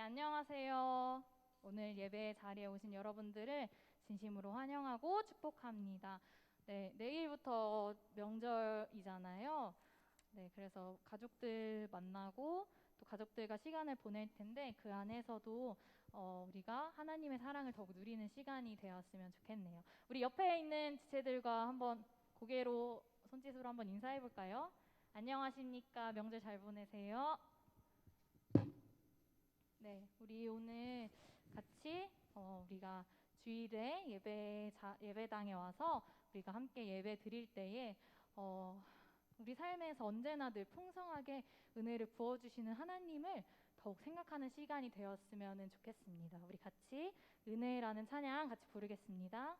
안녕하세요. 오늘 예배 자리에 오신 여러분들을 진심으로 환영하고 축복합니다. 네, 내일부터 명절이잖아요. 네, 그래서 가족들 만나고 또 가족들과 시간을 보낼 텐데 그 안에서도 우리가 하나님의 사랑을 더욱 누리는 시간이 되었으면 좋겠네요. 우리 옆에 있는 지체들과 한번 고개로 손짓으로 한번 인사해 볼까요? 안녕하십니까? 명절 잘 보내세요. 네, 우리 오늘 같이 우리가 주일에 예배당에 와서 우리가 함께 예배 드릴 때에 우리 삶에서 언제나 늘 풍성하게 은혜를 부어주시는 하나님을 더욱 생각하는 시간이 되었으면 좋겠습니다. 우리 같이 은혜라는 찬양 같이 부르겠습니다.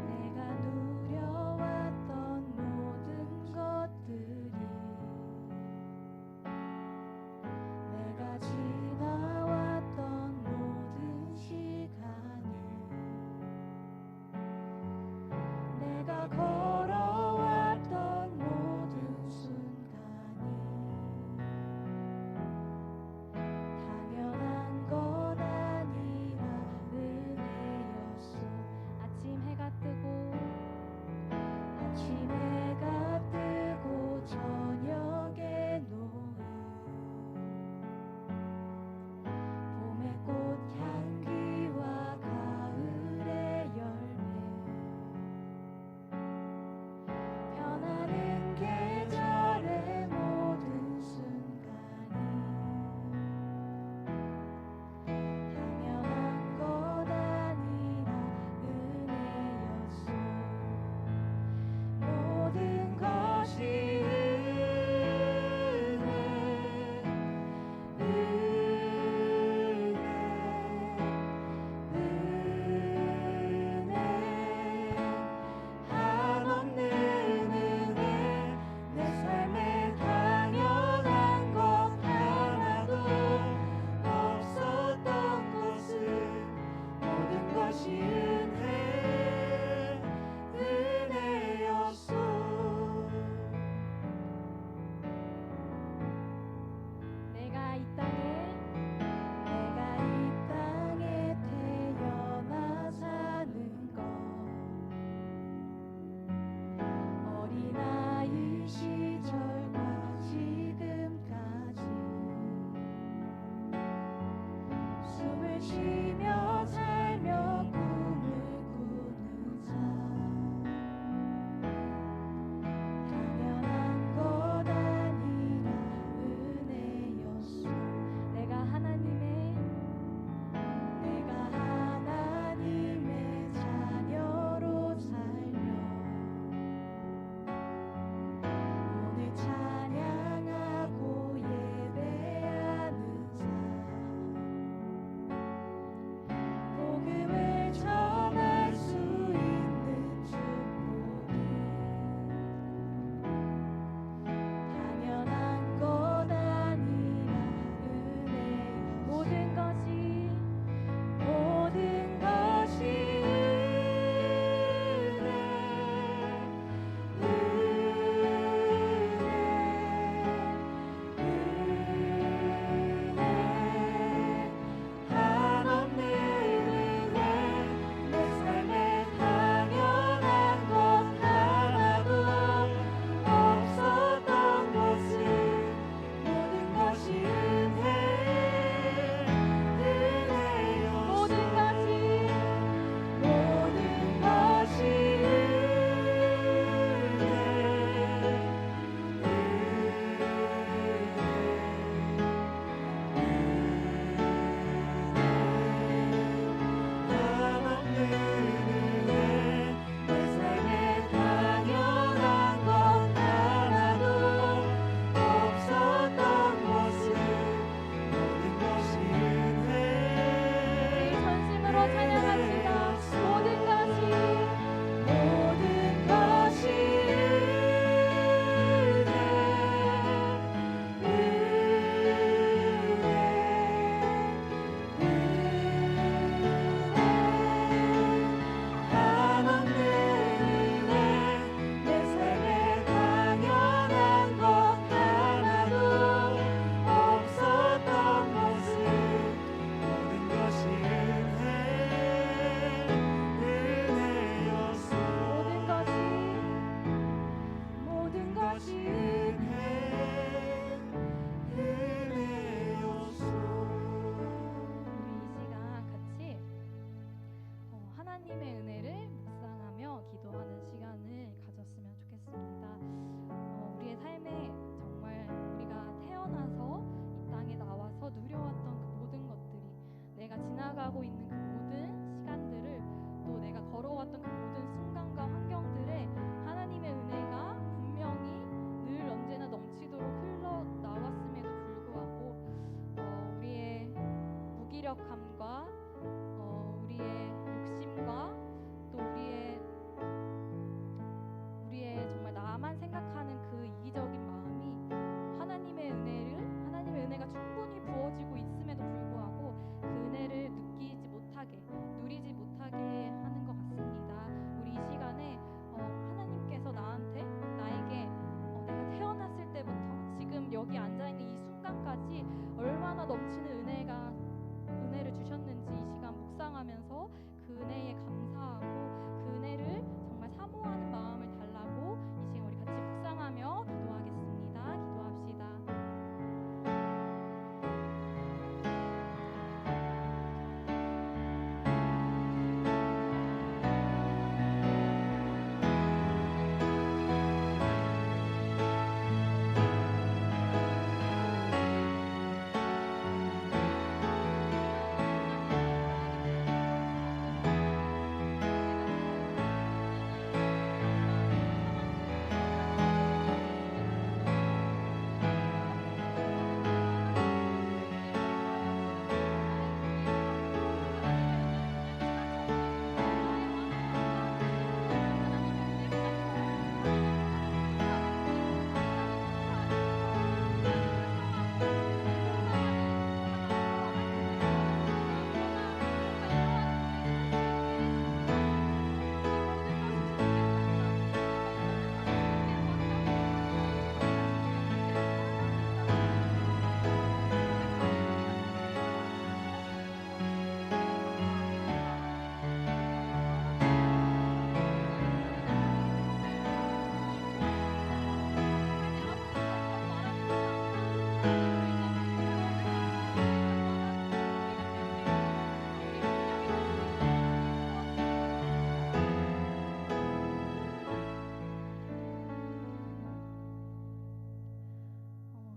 내가 누려왔던 모든 것들이 내가 지나왔던 모든 시간이 무기력함과 우리의 욕심과 또 우리의 정말 나만 생각하는 그 이기적인 마음이 하나님의 은혜가 충분히 부어지고 있음에도 불구하고 그 은혜를 누리지 못하게 하는 것 같습니다. 우리 이 시간에 하나님께서 나에게 내가 태어났을 때부터 지금 여기 앉아있는 이 순간까지 얼마나 넘치는 은혜를 주셨는지 이 시간 묵상하면서 그 은혜에 감사하고 그 은혜를 정말 사모하는 마음을 달라고 이 시간 우리 같이 묵상하며 기도하겠습니다. 기도합시다.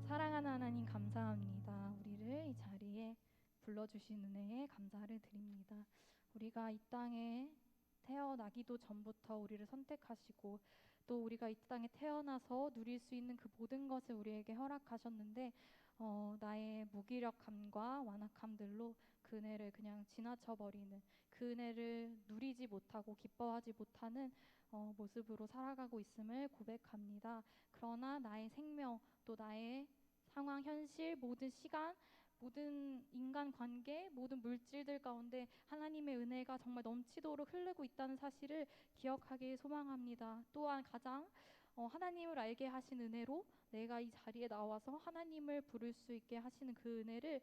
사랑하는 하나님 감사합니다. 우리를 이 자리에 불러주신 은혜에 감사를 드립니다. 우리가 이 땅에 태어나기도 전부터 우리를 선택하시고 또 우리가 이 땅에 태어나서 누릴 수 있는 그 모든 것을 우리에게 허락하셨는데 나의 무기력함과 완악함들로 그 은혜를 그냥 지나쳐버리는 그 은혜를 누리지 못하고 기뻐하지 못하는 모습으로 살아가고 있음을 고백합니다. 그러나 나의 생명 또 나의 상황, 현실, 모든 시간, 모든 인간관계, 모든 물질들 가운데 하나님의 은혜가 정말 넘치도록 흐르고 있다는 사실을 기억하길 소망합니다. 또한 가장 하나님을 알게 하신 은혜로 내가 이 자리에 나와서 하나님을 부를 수 있게 하시는 그 은혜를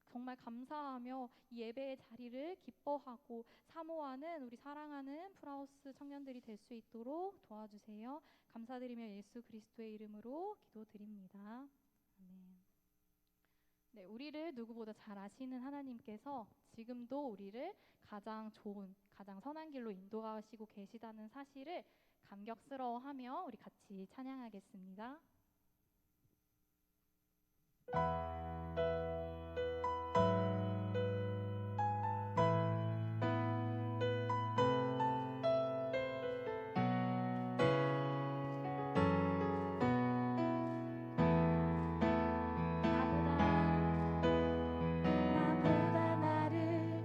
정말 감사하며 이 예배의 자리를 기뻐하고 사모하는 우리 사랑하는 프라우스 청년들이 될 수 있도록 도와주세요. 감사드리며 예수 그리스도의 이름으로 기도드립니다. 아멘. 네, 우리를 누구보다 잘 아시는 하나님께서 지금도 우리를 가장 좋은, 가장 선한 길로 인도하시고 계시다는 사실을 감격스러워하며 우리 같이 찬양하겠습니다. 나보다 나를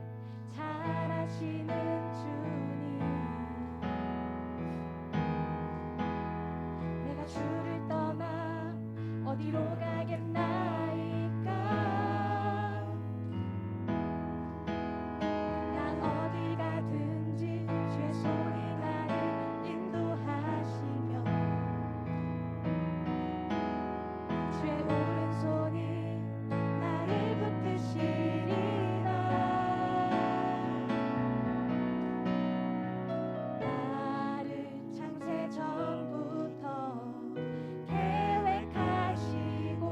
잘 아시는 주님, 내가 주를 떠나 어디로 가겠나이까. 난 어디 가든지 주의 손이 나를 인도하시며 주의 오른손이 나를 붙드시리라. 나를 창세 전부터 계획하시고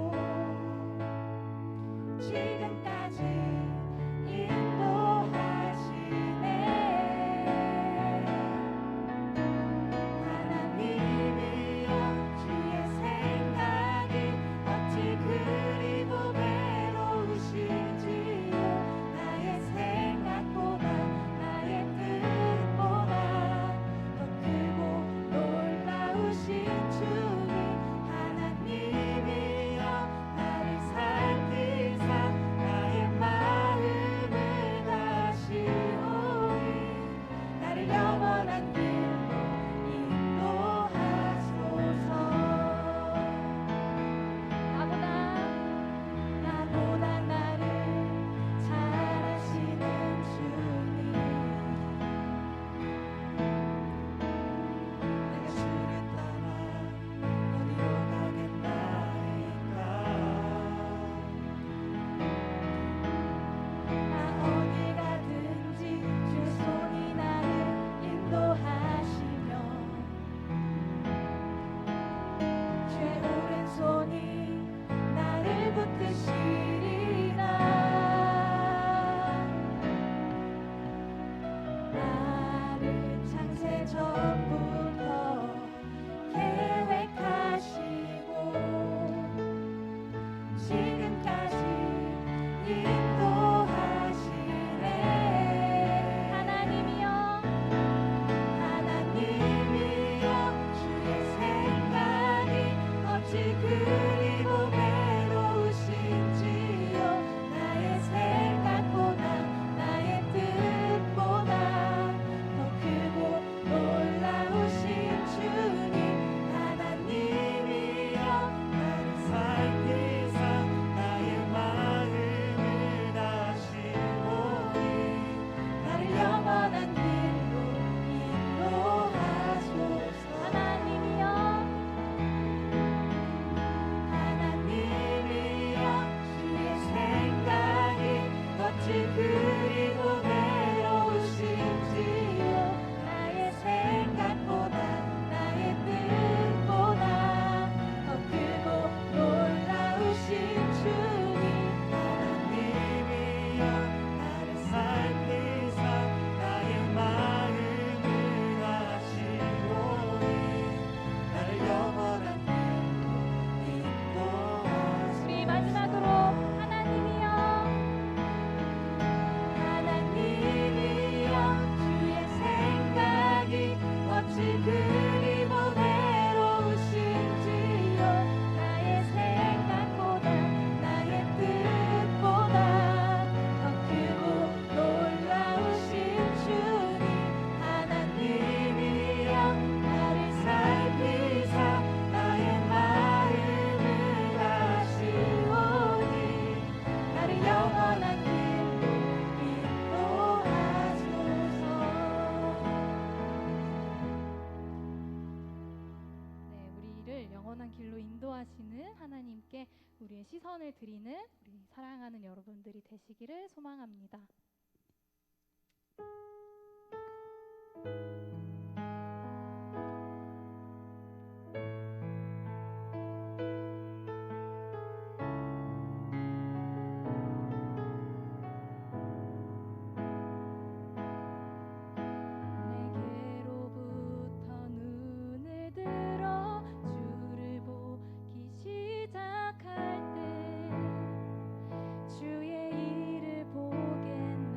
그리고 외로우신지요 나의 생각보다 나의 뜻보다 더 크고 놀라우신 주님 하나님이여 나를 살피사 나의 마음을 다시오니 나를 영원한 길로 인도하소서 하나님이여 하나님이여 주의 생각이 어찌 그리고 외로우신지요 나의 생각보다 나의 뜻보다 더 크고 놀라우신 주님 하나님이여 나를 살피사 나의 마음을 다시오니 나를 영원한 길로 인도하소서 우리 마지막으로 하나님이여 하나님이여 주의 생각이 어찌 그리 외로우신지요 나의 생각보다 나의 뜻보다 더 크고 놀라우신 주님 하나님이여 나를 살피사 나의 마음을 다시오니 나를 영원한 길로 인도하소서 네, 우리를 영원한 길로 인도하시는 하나님께 우리의 시선을 드리는 우리 사랑하는 여러분들이 되시기를 소망합니다. 내게로부터 눈을 들어 주를 보기 시작할 때 주의 일을 보겠네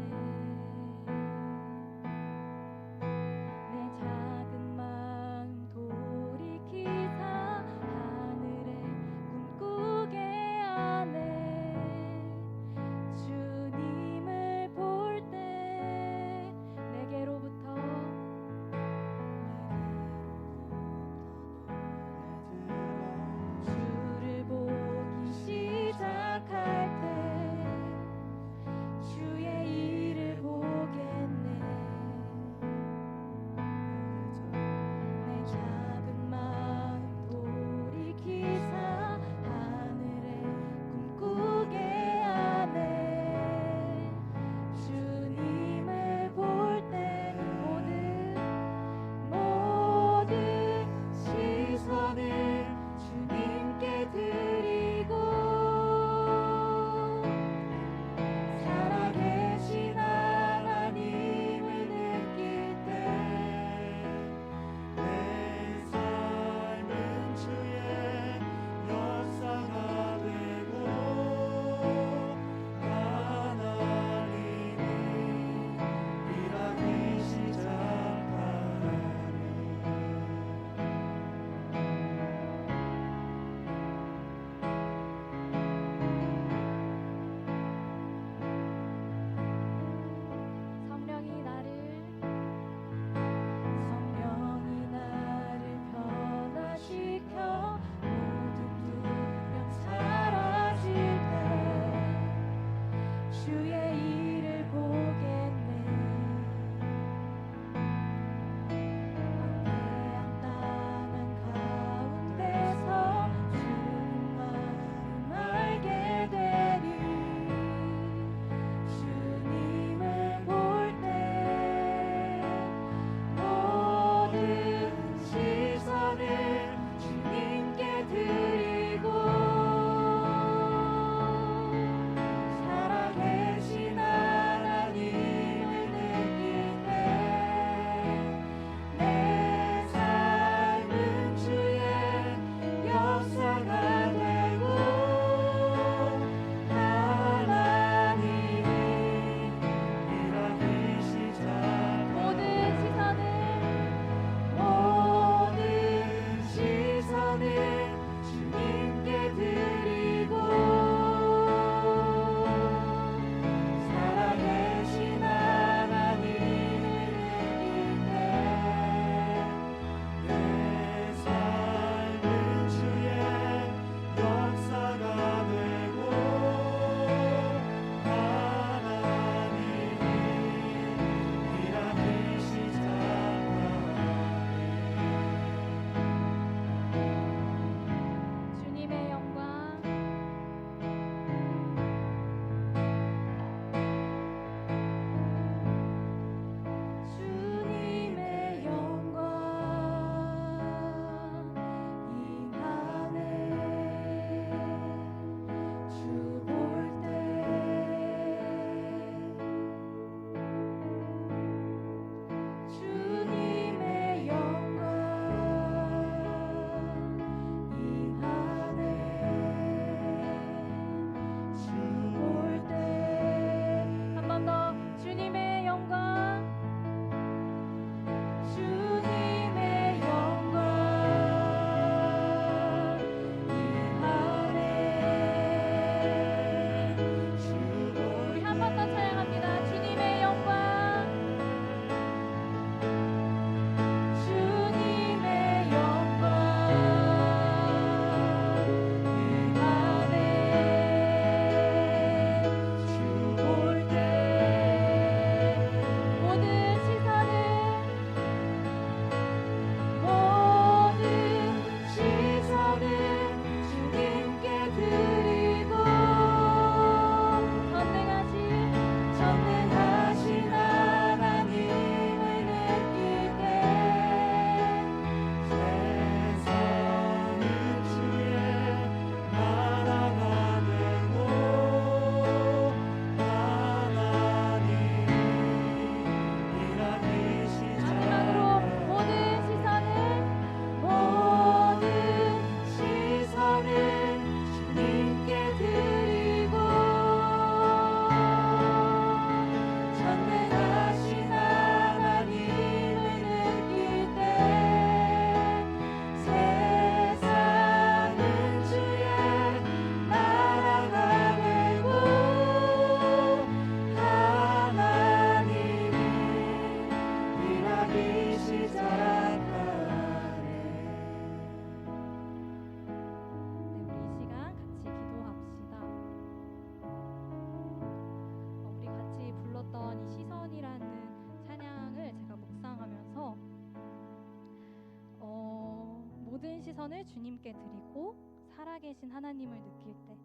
시선을 주님께 드리고 살아계신 하나님을 느낄 때,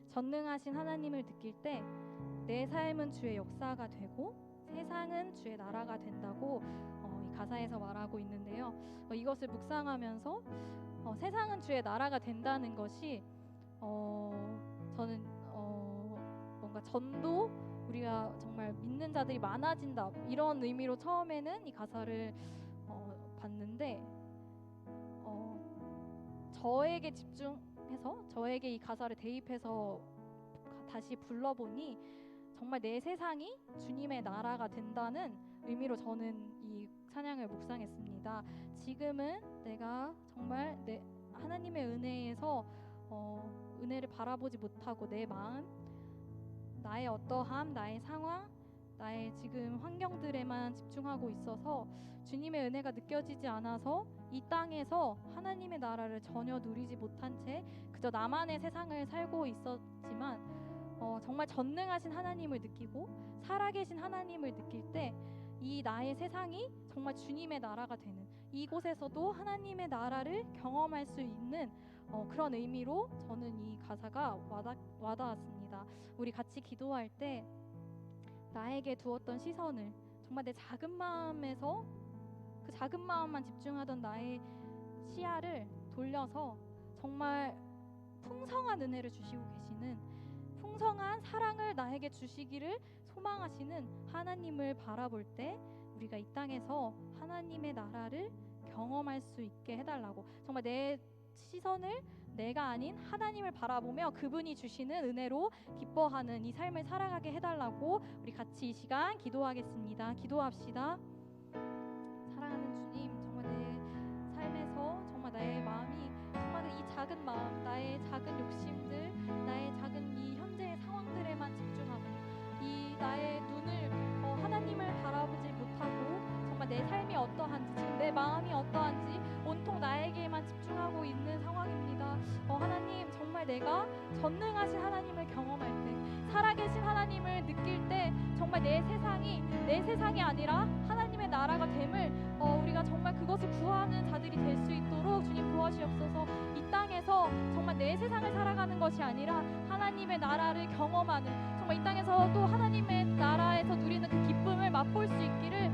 전능하신 하나님을 느낄 때 내 삶은 주의 역사가 되고 세상은 주의 나라가 된다고 이 가사에서 말하고 있는데요. 이것을 묵상하면서 세상은 주의 나라가 된다는 것이 저는 뭔가 전도, 우리가 정말 믿는 자들이 많아진다, 이런 의미로 처음에는 이 가사를 봤는데 저에게 집중해서 저에게 이 가사를 대입해서 다시 불러보니 정말 내 세상이 주님의 나라가 된다는 의미로 저는 이 찬양을 묵상했습니다. 지금은 내가 정말 내 하나님의 은혜에서 은혜를 바라보지 못하고 내 마음, 나의 어떠함, 나의 상황, 나의 지금 환경들에만 집중하고 있어서 주님의 은혜가 느껴지지 않아서 이 땅에서 하나님의 나라를 전혀 누리지 못한 채 그저 나만의 세상을 살고 있었지만 정말 전능하신 하나님을 느끼고 살아계신 하나님을 느낄 때 이 나의 세상이 정말 주님의 나라가 되는, 이곳에서도 하나님의 나라를 경험할 수 있는 그런 의미로 저는 이 가사가 와닿았습니다. 우리 같이 기도할 때 나에게 두었던 시선을 정말 내 작은 마음에서 그 작은 마음만 집중하던 나의 시야를 돌려서 정말 풍성한 은혜를 주시고 계시는, 풍성한 사랑을 나에게 주시기를 소망하시는 하나님을 바라볼 때 우리가 이 땅에서 하나님의 나라를 경험할 수 있게 해달라고, 정말 내 시선을 내가 아닌 하나님을 바라보며 그분이 주시는 은혜로 기뻐하는 이 삶을 살아가게 해달라고 우리 같이 이 시간 기도하겠습니다. 기도합시다. 사랑하는 주님, 정말 내 삶에서 정말 나의 마음이 정말 이 작은 마음, 나의 작은 욕심들, 나의 작은 이 현재의 상황들에만 집중하고 이 나의 눈을 하나님을 바라보지 못하고 정말 내 삶이 어떠한지, 지금 내 마음이 어떠한지 온통 나에게만 집중하고 있는 상황입니다. 하나님, 정말 내가 전능하신 하나님을 경험할 때, 살아계신 하나님을 느낄 때 정말 내 세상이 아니라 하나님의 나라가 됨을 우리가 정말 그것을 구하는 자들이 될 수 있도록 주님 도와주옵소서. 이 땅에서 정말 내 세상을 살아가는 것이 아니라 하나님의 나라를 경험하는, 정말 이 땅에서 또 하나님의 나라에서 누리는 그 기쁨을 맛볼 수 있기를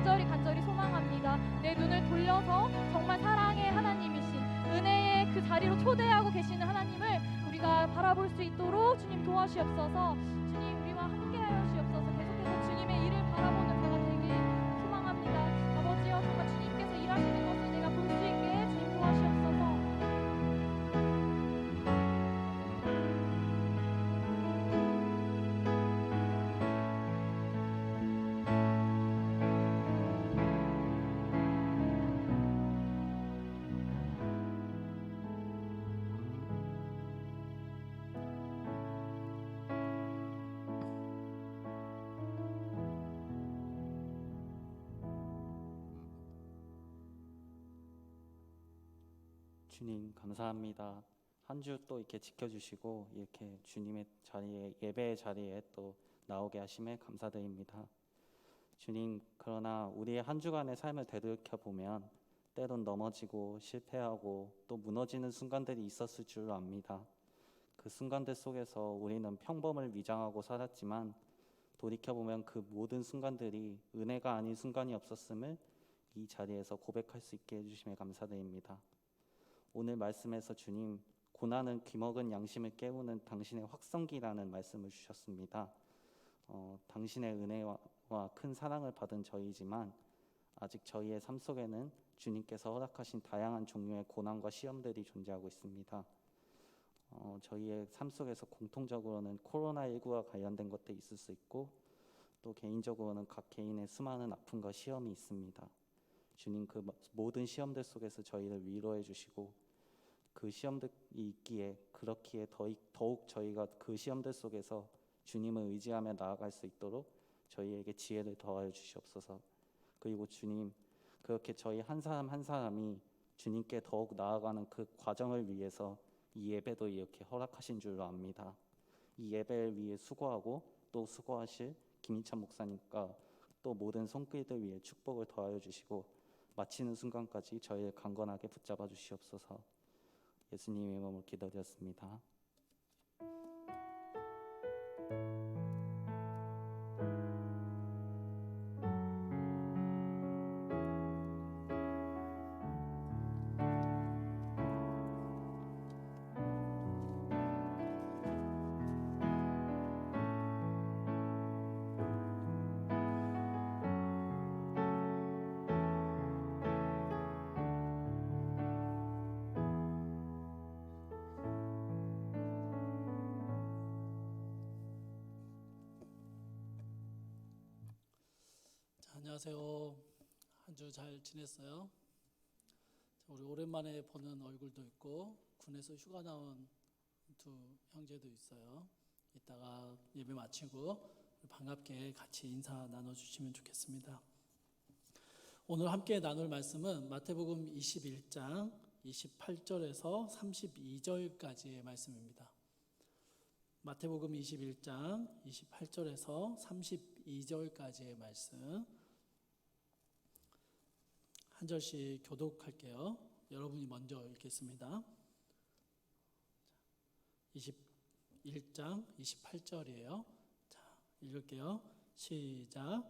간절히 소망합니다. 내 눈을 돌려서 정말 사랑의 하나님이신, 은혜의 그 자리로 초대하고 계시는 하나님을 우리가 바라볼 수 있도록 주님 도와주옵소서. 주님, 우리와 함께하여 주옵소서. 계속해서 주님의 일을 바라보는 자가 되길 소망합니다. 아버지여, 정말 주님께서 일하시는 것을 내가 볼 수 있게 주님 도와주옵소서. 주님 감사합니다. 한 주 또 이렇게 지켜주시고 이렇게 주님의 자리에, 예배의 자리에 또 나오게 하심에 감사드립니다. 주님, 그러나 우리의 한 주간의 삶을 되돌이켜 보면 때론 넘어지고 실패하고 또 무너지는 순간들이 있었을 줄 압니다. 그 순간들 속에서 우리는 평범을 위장하고 살았지만 돌이켜보면 그 모든 순간들이 은혜가 아닌 순간이 없었음을 이 자리에서 고백할 수 있게 해주심에 감사드립니다. 오늘 말씀에서 주님, 고난은 귀먹은 양심을 깨우는 당신의 확성기라는 말씀을 주셨습니다. 당신의 은혜와 큰 사랑을 받은 저희지만 아직 저희의 삶 속에는 주님께서 허락하신 다양한 종류의 고난과 시험들이 존재하고 있습니다. 저희의 삶 속에서 공통적으로는 코로나19와 관련된 것도 있을 수 있고 또 개인적으로는 각 개인의 수많은 아픔과 시험이 있습니다. 주님, 그 모든 시험들 속에서 저희를 위로해 주시고 그 시험들이 있기에 그렇기에 더욱 저희가 그 시험들 속에서 주님을 의지하며 나아갈 수 있도록 저희에게 지혜를 더하여 주시옵소서. 그리고 주님, 그렇게 저희 한 사람 한 사람이 주님께 더욱 나아가는 그 과정을 위해서 이 예배도 이렇게 허락하신 줄로 압니다. 이 예배를 위해 수고하고 또 수고하실 김희찬 목사님과 또 모든 손길들 위해 축복을 더하여 주시고 마치는 순간까지 저희를 강건하게 붙잡아 주시옵소서. 예수님의 이름으로 기도드렸습니다. 자, 안녕하세요. 한 주 잘 지냈어요? 자, 우리 오랜만에 보는 얼굴도 있고 군에서 휴가 나온 두 형제도 있어요. 이따가 예배 마치고 반갑게 같이 인사 나눠주시면 좋겠습니다. 오늘 함께 나눌 말씀은 마태복음 21장 28절에서 32절까지의 말씀입니다. 마태복음 21장 28절에서 32절까지의 말씀 한 절씩 교독할게요. 여러분이 먼저 읽겠습니다. 21장 28절이에요. 자, 읽을게요. 시작.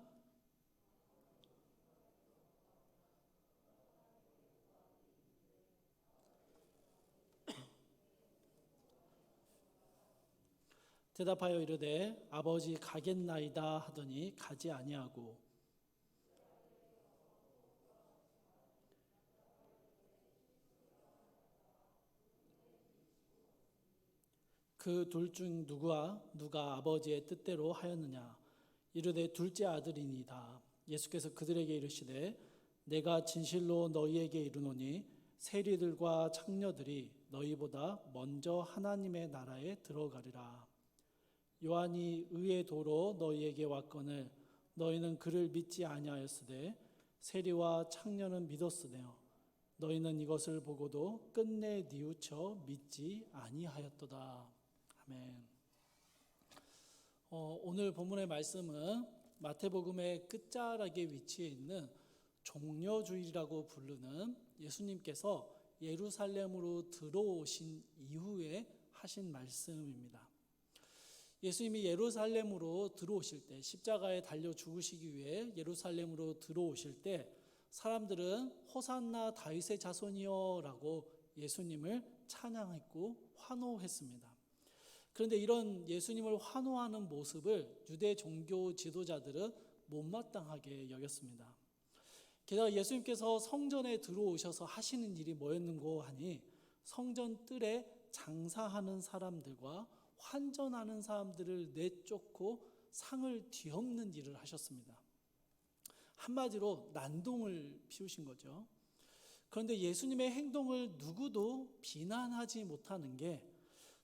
대답하여 이르되 아버지 가겠나이다 하더니 가지 아니하고 그 둘 중 누가 아버지의 뜻대로 하였느냐 이르되 둘째 아들이니이다. 예수께서 그들에게 이르시되 내가 진실로 너희에게 이르노니 세리들과 창녀들이 너희보다 먼저 하나님의 나라에 들어가리라. 요한이 의의 도로 너희에게 왔거늘 너희는 그를 믿지 아니하였으되 세리와 창녀는 믿었으며 너희는 이것을 보고도 끝내 뉘우쳐 믿지 아니하였도다. 아멘. 오늘 본문의 말씀은 마태복음의 끝자락에 위치해 있는 종려주일이라고 부르는 예수님께서 예루살렘으로 들어오신 이후에 하신 말씀입니다. 예수님이 예루살렘으로 들어오실 때 십자가에 달려 죽으시기 위해 예루살렘으로 들어오실 때 사람들은 호산나 다윗의 자손이여 라고 예수님을 찬양했고 환호했습니다. 그런데 이런 예수님을 환호하는 모습을 유대 종교 지도자들은 못마땅하게 여겼습니다. 게다가 예수님께서 성전에 들어오셔서 하시는 일이 뭐였는고 하니 성전 뜰에 장사하는 사람들과 환전하는 사람들을 내쫓고 상을 뒤엎는 일을 하셨습니다. 한마디로 난동을 피우신 거죠. 그런데 예수님의 행동을 누구도 비난하지 못하는 게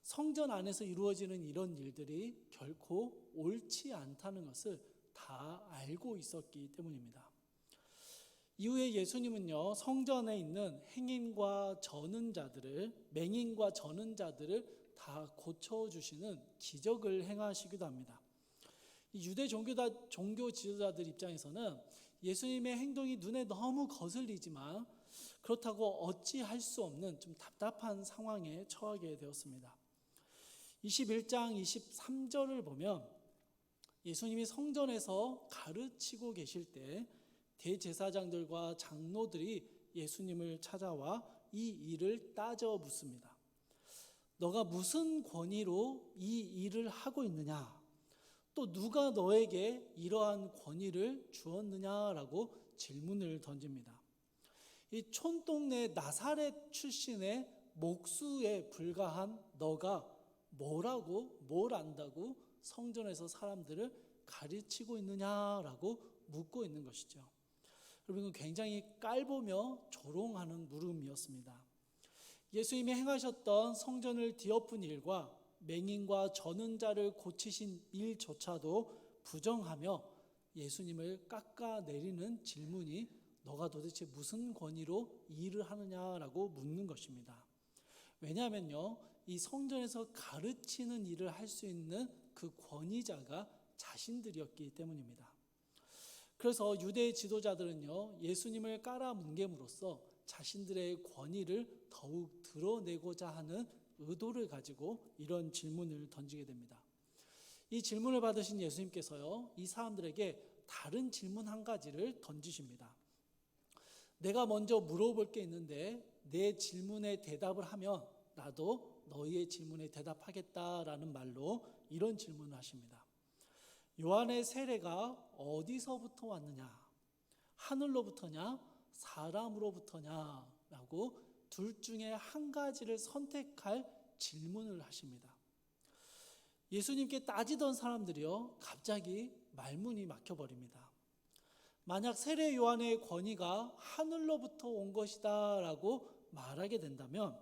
성전 안에서 이루어지는 이런 일들이 결코 옳지 않다는 것을 다 알고 있었기 때문입니다. 이후에 예수님은요, 성전에 있는 행인과 저는 자들을, 맹인과 저는 자들을 다 고쳐주시는 기적을 행하시기도 합니다. 유대 종교 지도자들 입장에서는 예수님의 행동이 눈에 너무 거슬리지만 그렇다고 어찌할 수 없는 좀 답답한 상황에 처하게 되었습니다. 21장 23절을 보면 예수님이 성전에서 가르치고 계실 때 대제사장들과 장로들이 예수님을 찾아와 이 일을 따져 묻습니다. 너가 무슨 권위로 이 일을 하고 있느냐? 또 누가 너에게 이러한 권위를 주었느냐라고 질문을 던집니다. 이 촌동네 나사렛 출신의 목수에 불과한 너가 뭐라고 뭘 안다고 성전에서 사람들을 가르치고 있느냐라고 묻고 있는 것이죠. 여러분, 굉장히 깔보며 조롱하는 물음이었습니다. 예수님이 행하셨던 성전을 뒤엎은 일과 맹인과 저는 자를 고치신 일조차도 부정하며 예수님을 깎아내리는 질문이 너가 도대체 무슨 권위로 이 일을 하느냐라고 묻는 것입니다. 왜냐하면요, 이 성전에서 가르치는 일을 할 수 있는 그 권위자가 자신들이었기 때문입니다. 그래서 유대 지도자들은요, 예수님을 깔아뭉갰으로써 자신들의 권위를 더욱 드러내고자 하는 의도를 가지고 이런 질문을 던지게 됩니다. 이 질문을 받으신 예수님께서요, 이 사람들에게 다른 질문 한 가지를 던지십니다. 내가 먼저 물어볼 게 있는데 내 질문에 대답을 하면 나도 너희의 질문에 대답하겠다라는 말로 이런 질문을 하십니다. 요한의 세례가 어디서부터 왔느냐? 하늘로부터냐? 사람으로부터냐? 라고 둘 중에 한 가지를 선택할 질문을 하십니다. 예수님께 따지던 사람들이요, 갑자기 말문이 막혀버립니다. 만약 세례 요한의 권위가 하늘로부터 온 것이다 라고 말하게 된다면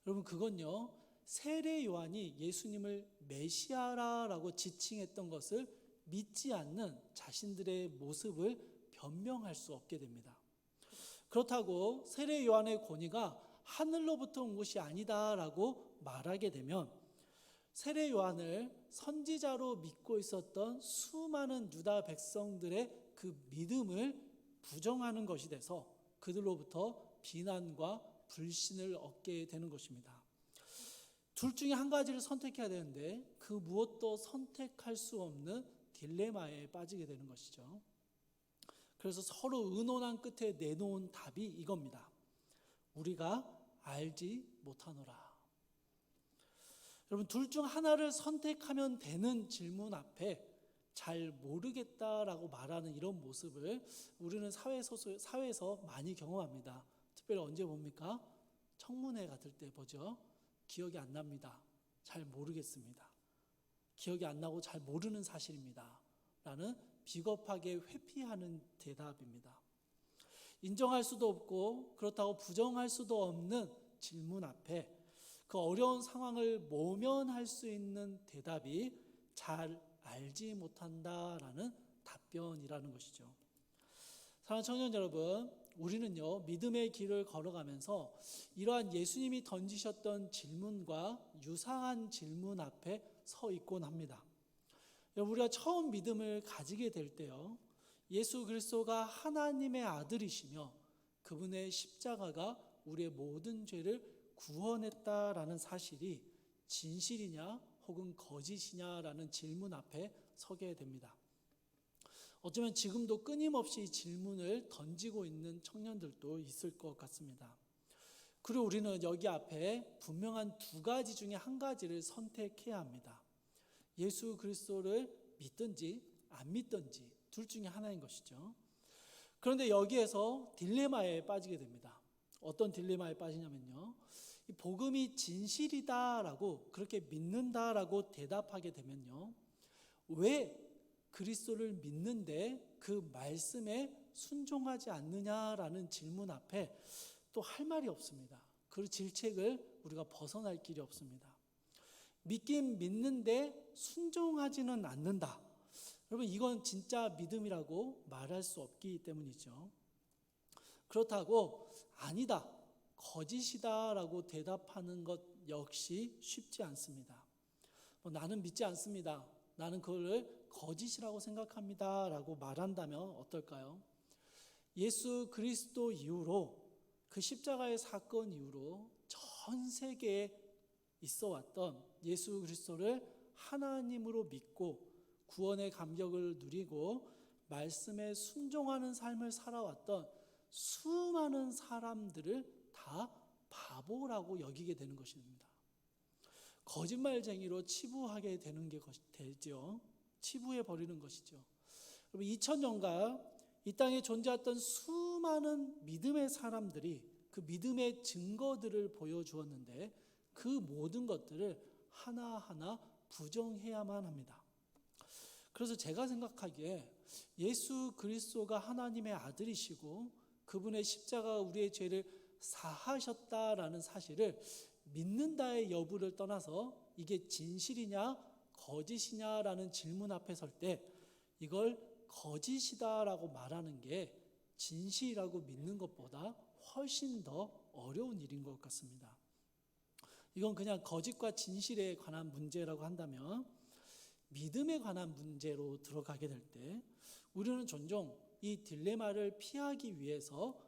여러분, 그건요, 세례 요한이 예수님을 메시아라고 지칭했던 것을 믿지 않는 자신들의 모습을 변명할 수 없게 됩니다. 그렇다고 세례 요한의 권위가 하늘로부터 온 것이 아니다라고 말하게 되면 세례 요한을 선지자로 믿고 있었던 수많은 유다 백성들의 그 믿음을 부정하는 것이 돼서 그들로부터 비난과 불신을 얻게 되는 것입니다. 둘 중에 한 가지를 선택해야 되는데 그 무엇도 선택할 수 없는 딜레마에 빠지게 되는 것이죠. 그래서 서로 의논한 끝에 내놓은 답이 이겁니다. 우리가 알지 못하노라. 여러분, 둘 중 하나를 선택하면 되는 질문 앞에 잘 모르겠다라고 말하는 이런 모습을 우리는 사회에서 많이 경험합니다. 특별히 언제 봅니까? 청문회 같을 때 보죠. 기억이 안 납니다. 잘 모르겠습니다. 기억이 안 나고 잘 모르는 사실입니다. 라는 비겁하게 회피하는 대답입니다. 인정할 수도 없고 그렇다고 부정할 수도 없는 질문 앞에 그 어려운 상황을 모면할 수 있는 대답이 잘 알지 못한다라는 답변이라는 것이죠. 사랑하는 청년 여러분, 우리는요, 믿음의 길을 걸어가면서 이러한 예수님이 던지셨던 질문과 유사한 질문 앞에 서 있곤 합니다. 우리가 처음 믿음을 가지게 될 때요, 예수 그리스도가 하나님의 아들이시며 그분의 십자가가 우리의 모든 죄를 구원했다라는 사실이 진실이냐 혹은 거짓이냐라는 질문 앞에 서게 됩니다. 어쩌면 지금도 끊임없이 질문을 던지고 있는 청년들도 있을 것 같습니다. 그리고 우리는 여기 앞에 분명한 두 가지 중에 한 가지를 선택해야 합니다. 예수 그리스도를 믿든지 안 믿든지 둘 중에 하나인 것이죠. 그런데 여기에서 딜레마에 빠지게 됩니다. 어떤 딜레마에 빠지냐면요, 이 복음이 진실이다라고 그렇게 믿는다라고 대답하게 되면요, 왜 그리스도를 믿는데 그 말씀에 순종하지 않느냐라는 질문 앞에 또 할 말이 없습니다. 그 질책을 우리가 벗어날 길이 없습니다. 믿긴 믿는데 순종하지는 않는다. 여러분, 이건 진짜 믿음이라고 말할 수 없기 때문이죠. 그렇다고 아니다, 거짓이다라고 대답하는 것 역시 쉽지 않습니다. 나는 믿지 않습니다. 나는 그걸 거짓이라고 생각합니다 라고 말한다면 어떨까요? 예수 그리스도 이후로, 그 십자가의 사건 이후로 전 세계에 있어 왔던 예수 그리스도를 하나님으로 믿고 구원의 감격을 누리고 말씀에 순종하는 삶을 살아왔던 수많은 사람들을 다 바보라고 여기게 되는 것입니다. 거짓말쟁이로 치부하게 되는 게 되죠. 치부해 버리는 것이죠. 2000년간 이 땅에 존재했던 수많은 믿음의 사람들이 그 믿음의 증거들을 보여주었는데 그 모든 것들을 하나하나 부정해야만 합니다. 그래서 제가 생각하기에 예수 그리스도가 하나님의 아들이시고 그분의 십자가가 우리의 죄를 사하셨다라는 사실을 믿는다의 여부를 떠나서 이게 진실이냐 거짓이냐라는 질문 앞에 설 때 이걸 거짓이다라고 말하는 게 진실이라고 믿는 것보다 훨씬 더 어려운 일인 것 같습니다. 이건 그냥 거짓과 진실에 관한 문제라고 한다면 믿음에 관한 문제로 들어가게 될 때 우리는 종종 이 딜레마를 피하기 위해서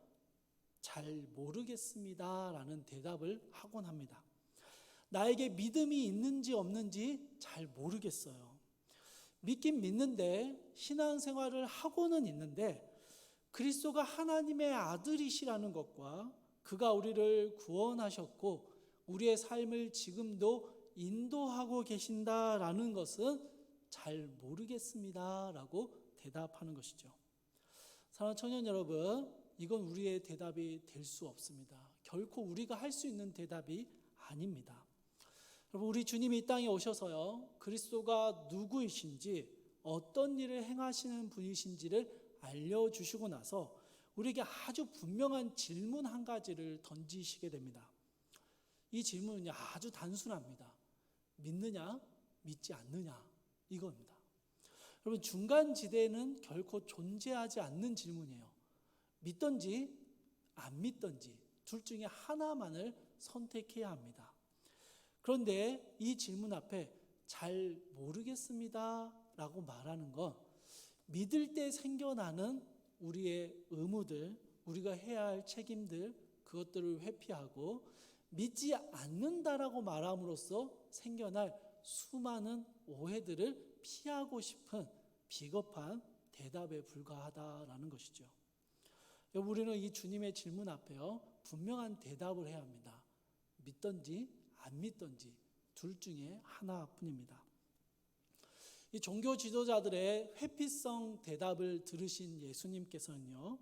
잘 모르겠습니다라는 대답을 하곤 합니다. 나에게 믿음이 있는지 없는지 잘 모르겠어요. 믿긴 믿는데 신앙생활을 하고는 있는데 그리스도가 하나님의 아들이시라는 것과 그가 우리를 구원하셨고 우리의 삶을 지금도 인도하고 계신다라는 것은 잘 모르겠습니다라고 대답하는 것이죠. 사랑하는 청년 여러분, 이건 우리의 대답이 될 수 없습니다. 결코 우리가 할 수 있는 대답이 아닙니다. 여러분, 우리 주님이 이 땅에 오셔서요, 그리스도가 누구이신지 어떤 일을 행하시는 분이신지를 알려주시고 나서 우리에게 아주 분명한 질문 한 가지를 던지시게 됩니다. 이 질문은 아주 단순합니다. 믿느냐, 믿지 않느냐, 이겁니다. 여러분, 중간지대는 결코 존재하지 않는 질문이에요. 믿든지 안 믿든지 둘 중에 하나만을 선택해야 합니다. 그런데 이 질문 앞에 잘 모르겠습니다 라고 말하는 건 믿을 때 생겨나는 우리의 의무들, 우리가 해야 할 책임들, 그것들을 회피하고 믿지 않는다라고 말함으로써 생겨날 수많은 오해들을 피하고 싶은 비겁한 대답에 불과하다라는 것이죠. 우리는 이 주님의 질문 앞에요, 분명한 대답을 해야 합니다. 믿든지 안 믿든지 둘 중에 하나뿐입니다. 이 종교 지도자들의 회피성 대답을 들으신 예수님께서는요,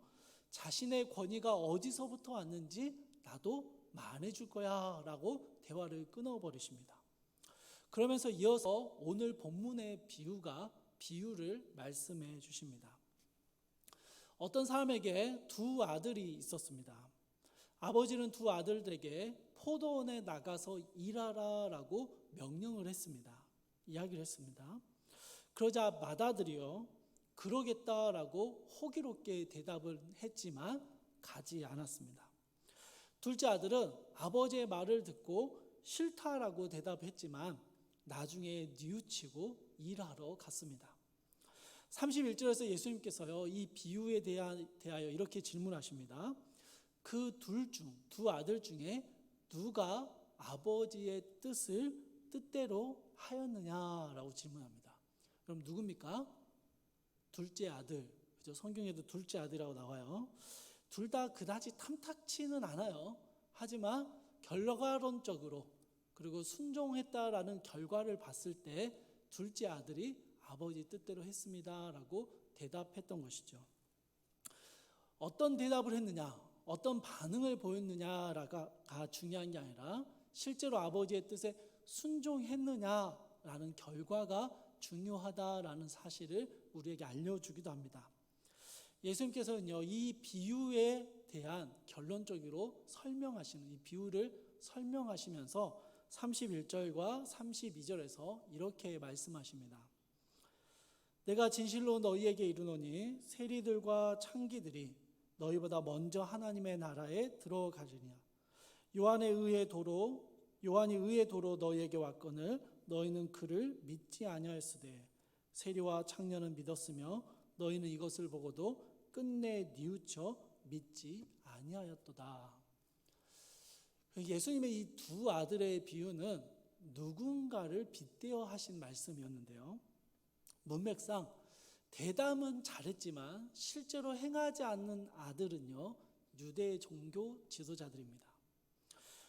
자신의 권위가 어디서부터 왔는지 나도 말해줄 거야 라고 대화를 끊어버리십니다. 그러면서 이어서 오늘 본문의 비유를 말씀해 주십니다. 어떤 사람에게 두 아들이 있었습니다. 아버지는 두 아들들에게 포도원에 나가서 일하라 라고 명령을 했습니다. 이야기를 했습니다. 그러자 맏아들이요, 그러겠다라고 호기롭게 대답을 했지만 가지 않았습니다. 둘째 아들은 아버지의 말을 듣고 싫다라고 대답했지만 나중에 뉘우치고 일하러 갔습니다. 31절에서 예수님께서요, 이 비유에 대하여 이렇게 질문하십니다. 그 두 아들 중에 누가 아버지의 뜻대로 하였느냐라고 질문합니다. 그럼 누굽니까? 둘째 아들. 그죠? 성경에도 둘째 아들이라고 나와요. 둘 다 그다지 탐탁치는 않아요. 하지만 결과론적으로 그리고 순종했다라는 결과를 봤을 때 둘째 아들이 아버지 뜻대로 했습니다라고 대답했던 것이죠. 어떤 대답을 했느냐, 어떤 반응을 보였느냐가 중요한 게 아니라 실제로 아버지의 뜻에 순종했느냐라는 결과가 중요하다라는 사실을 우리에게 알려주기도 합니다. 예수님께서는요, 이 비유에 대한 결론적으로 설명하시는 이 비유를 설명하시면서 31절과 32절에서 이렇게 말씀하십니다. 내가 진실로 너희에게 이르노니 세리들과 창기들이 너희보다 먼저 하나님의 나라에 들어가리니 요한이 의의 도로 너희에게 왔거늘 너희는 그를 믿지 아니하였으되 세리와 창녀는 믿었으며 너희는 이것을 보고도 끝내 뉘우쳐 믿지 아니하였도다. 예수님의 이 두 아들의 비유는 누군가를 빗대어 하신 말씀이었는데요. 문맥상 대담은 잘했지만 실제로 행하지 않는 아들은요, 유대 종교 지도자들입니다.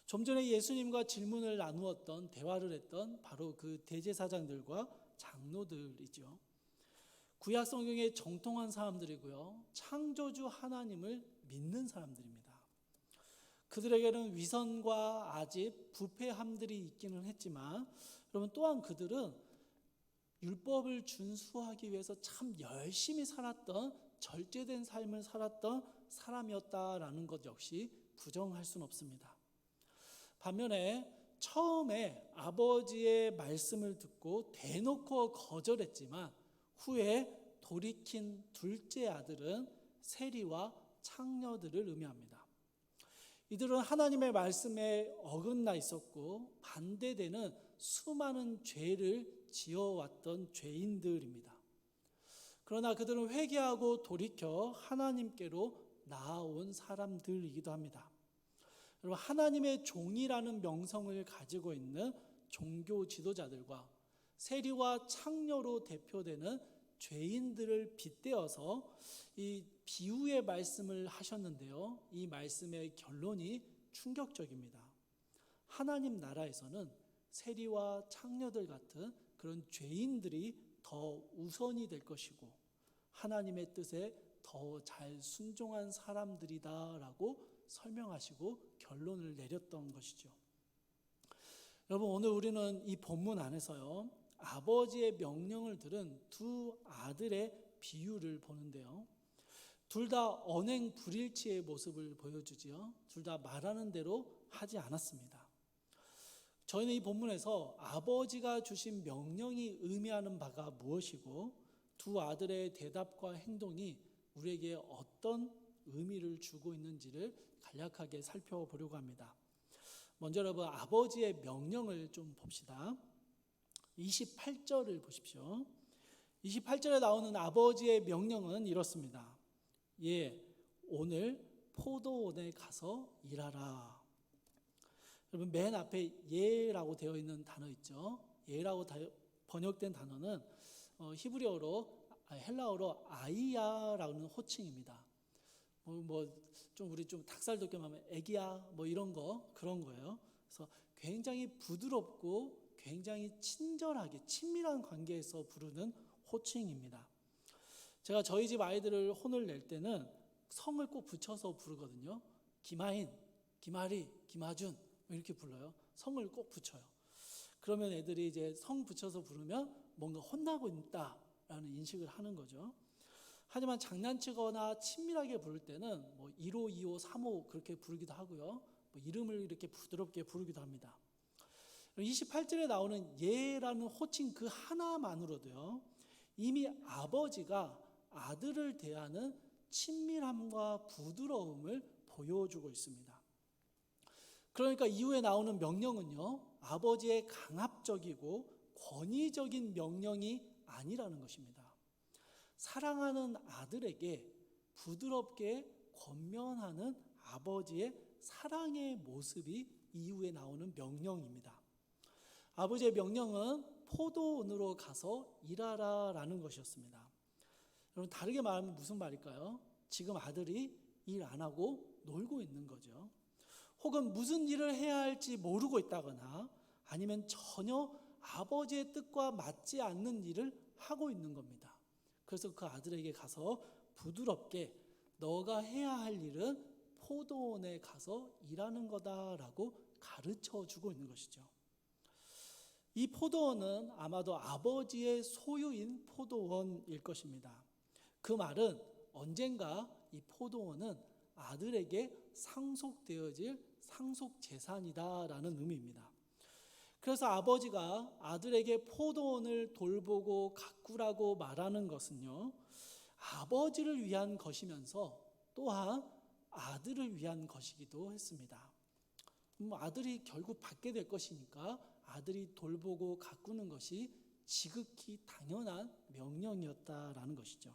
좀 전에 예수님과 질문을 나누었던, 대화를 했던 바로 그 대제사장들과 장로들이죠. 구약 성경에 정통한 사람들이고요, 창조주 하나님을 믿는 사람들입니다. 그들에게는 위선과 아집, 부패함들이 있기는 했지만 여러분, 또한 그들은 율법을 준수하기 위해서 참 열심히 살았던, 절제된 삶을 살았던 사람이었다라는 것 역시 부정할 수는 없습니다. 반면에 처음에 아버지의 말씀을 듣고 대놓고 거절했지만 후에 돌이킨 둘째 아들은 세리와 창녀들을 의미합니다. 이들은 하나님의 말씀에 어긋나 있었고 반대되는 수많은 죄를 지어왔던 죄인들입니다. 그러나 그들은 회개하고 돌이켜 하나님께로 나아온 사람들이기도 합니다. 여러분, 하나님의 종이라는 명성을 가지고 있는 종교 지도자들과 세리와 창녀로 대표되는 죄인들을 빗대어서 이 비유의 말씀을 하셨는데요. 이 말씀의 결론이 충격적입니다. 하나님 나라에서는 세리와 창녀들 같은 그런 죄인들이 더 우선이 될 것이고 하나님의 뜻에 더 잘 순종한 사람들이다라고 설명하시고 결론을 내렸던 것이죠. 여러분, 오늘 우리는 이 본문 안에서요, 아버지의 명령을 들은 두 아들의 비유를 보는데요. 둘 다 언행 불일치의 모습을 보여주지요. 둘 다 말하는 대로 하지 않았습니다. 저희는 이 본문에서 아버지가 주신 명령이 의미하는 바가 무엇이고 두 아들의 대답과 행동이 우리에게 어떤 의미를 주고 있는지를 간략하게 살펴보려고 합니다. 먼저 여러분, 아버지의 명령을 좀 봅시다. 28절을 보십시오. 28절에 나오는 아버지의 명령은 이렇습니다. 예, 오늘 포도원에 가서 일하라. 여러분, 맨 앞에 예라고 되어 있는 단어 있죠. 예라고 번역된 단어는 헬라어로 아이야라는 호칭입니다. 우리 좀 닭살 돋게 하면 애기야 이런 거 그런 거예요. 그래서 굉장히 부드럽고 굉장히 친절하게 친밀한 관계에서 부르는 호칭입니다. 제가 저희 집 아이들을 혼을 낼 때는 성을 꼭 붙여서 부르거든요. 김하인, 김하리, 김하준 이렇게 불러요. 성을 꼭 붙여요. 그러면 애들이 이제 성 붙여서 부르면 뭔가 혼나고 있다라는 인식을 하는 거죠. 하지만 장난치거나 친밀하게 부를 때는 1호, 2호, 3호 그렇게 부르기도 하고요. 이름을 이렇게 부드럽게 부르기도 합니다. 28절에 나오는 예라는 호칭 그 하나만으로도요, 이미 아버지가 아들을 대하는 친밀함과 부드러움을 보여주고 있습니다. 그러니까 이후에 나오는 명령은요, 아버지의 강압적이고 권위적인 명령이 아니라는 것입니다. 사랑하는 아들에게 부드럽게 권면하는 아버지의 사랑의 모습이 이후에 나오는 명령입니다. 아버지의 명령은 포도원으로 가서 일하라라는 것이었습니다. 여러분, 다르게 말하면 무슨 말일까요? 지금 아들이 일 안 하고 놀고 있는 거죠. 혹은 무슨 일을 해야 할지 모르고 있다거나 아니면 전혀 아버지의 뜻과 맞지 않는 일을 하고 있는 겁니다. 그래서 그 아들에게 가서 부드럽게 너가 해야 할 일은 포도원에 가서 일하는 거다라고 가르쳐 주고 있는 것이죠. 이 포도원은 아마도 아버지의 소유인 포도원일 것입니다. 그 말은 언젠가 이 포도원은 아들에게 상속되어질 상속재산이다라는 의미입니다. 그래서 아버지가 아들에게 포도원을 돌보고 가꾸라고 말하는 것은요, 아버지를 위한 것이면서 또한 아들을 위한 것이기도 했습니다. 아들이 결국 받게 될 것이니까 아들이 돌보고 가꾸는 것이 지극히 당연한 명령이었다라는 것이죠.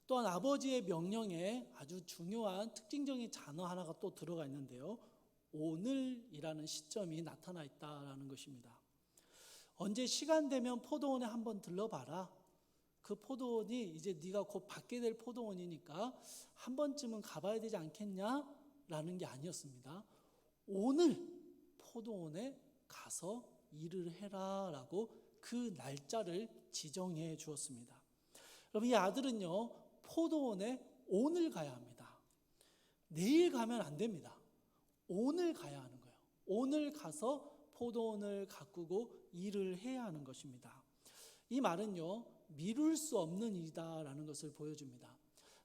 또한 아버지의 명령에 아주 중요한 특징적인 단어 하나가 또 들어가 있는데요. 오늘이라는 시점이 나타나 있다라는 것입니다. 언제 시간 되면 포도원에 한번 들러봐라. 그 포도원이 이제 네가 곧 받게 될 포도원이니까 한 번쯤은 가봐야 되지 않겠냐라는 게 아니었습니다. 오늘 포도원에 가서 일을 해라라고 그 날짜를 지정해 주었습니다. 여러분, 이 아들은요, 포도원에 오늘 가야 합니다. 내일 가면 안 됩니다. 오늘 가야 하는 거예요. 오늘 가서 포도원을 가꾸고 일을 해야 하는 것입니다. 이 말은요, 미룰 수 없는 일이다라는 것을 보여줍니다.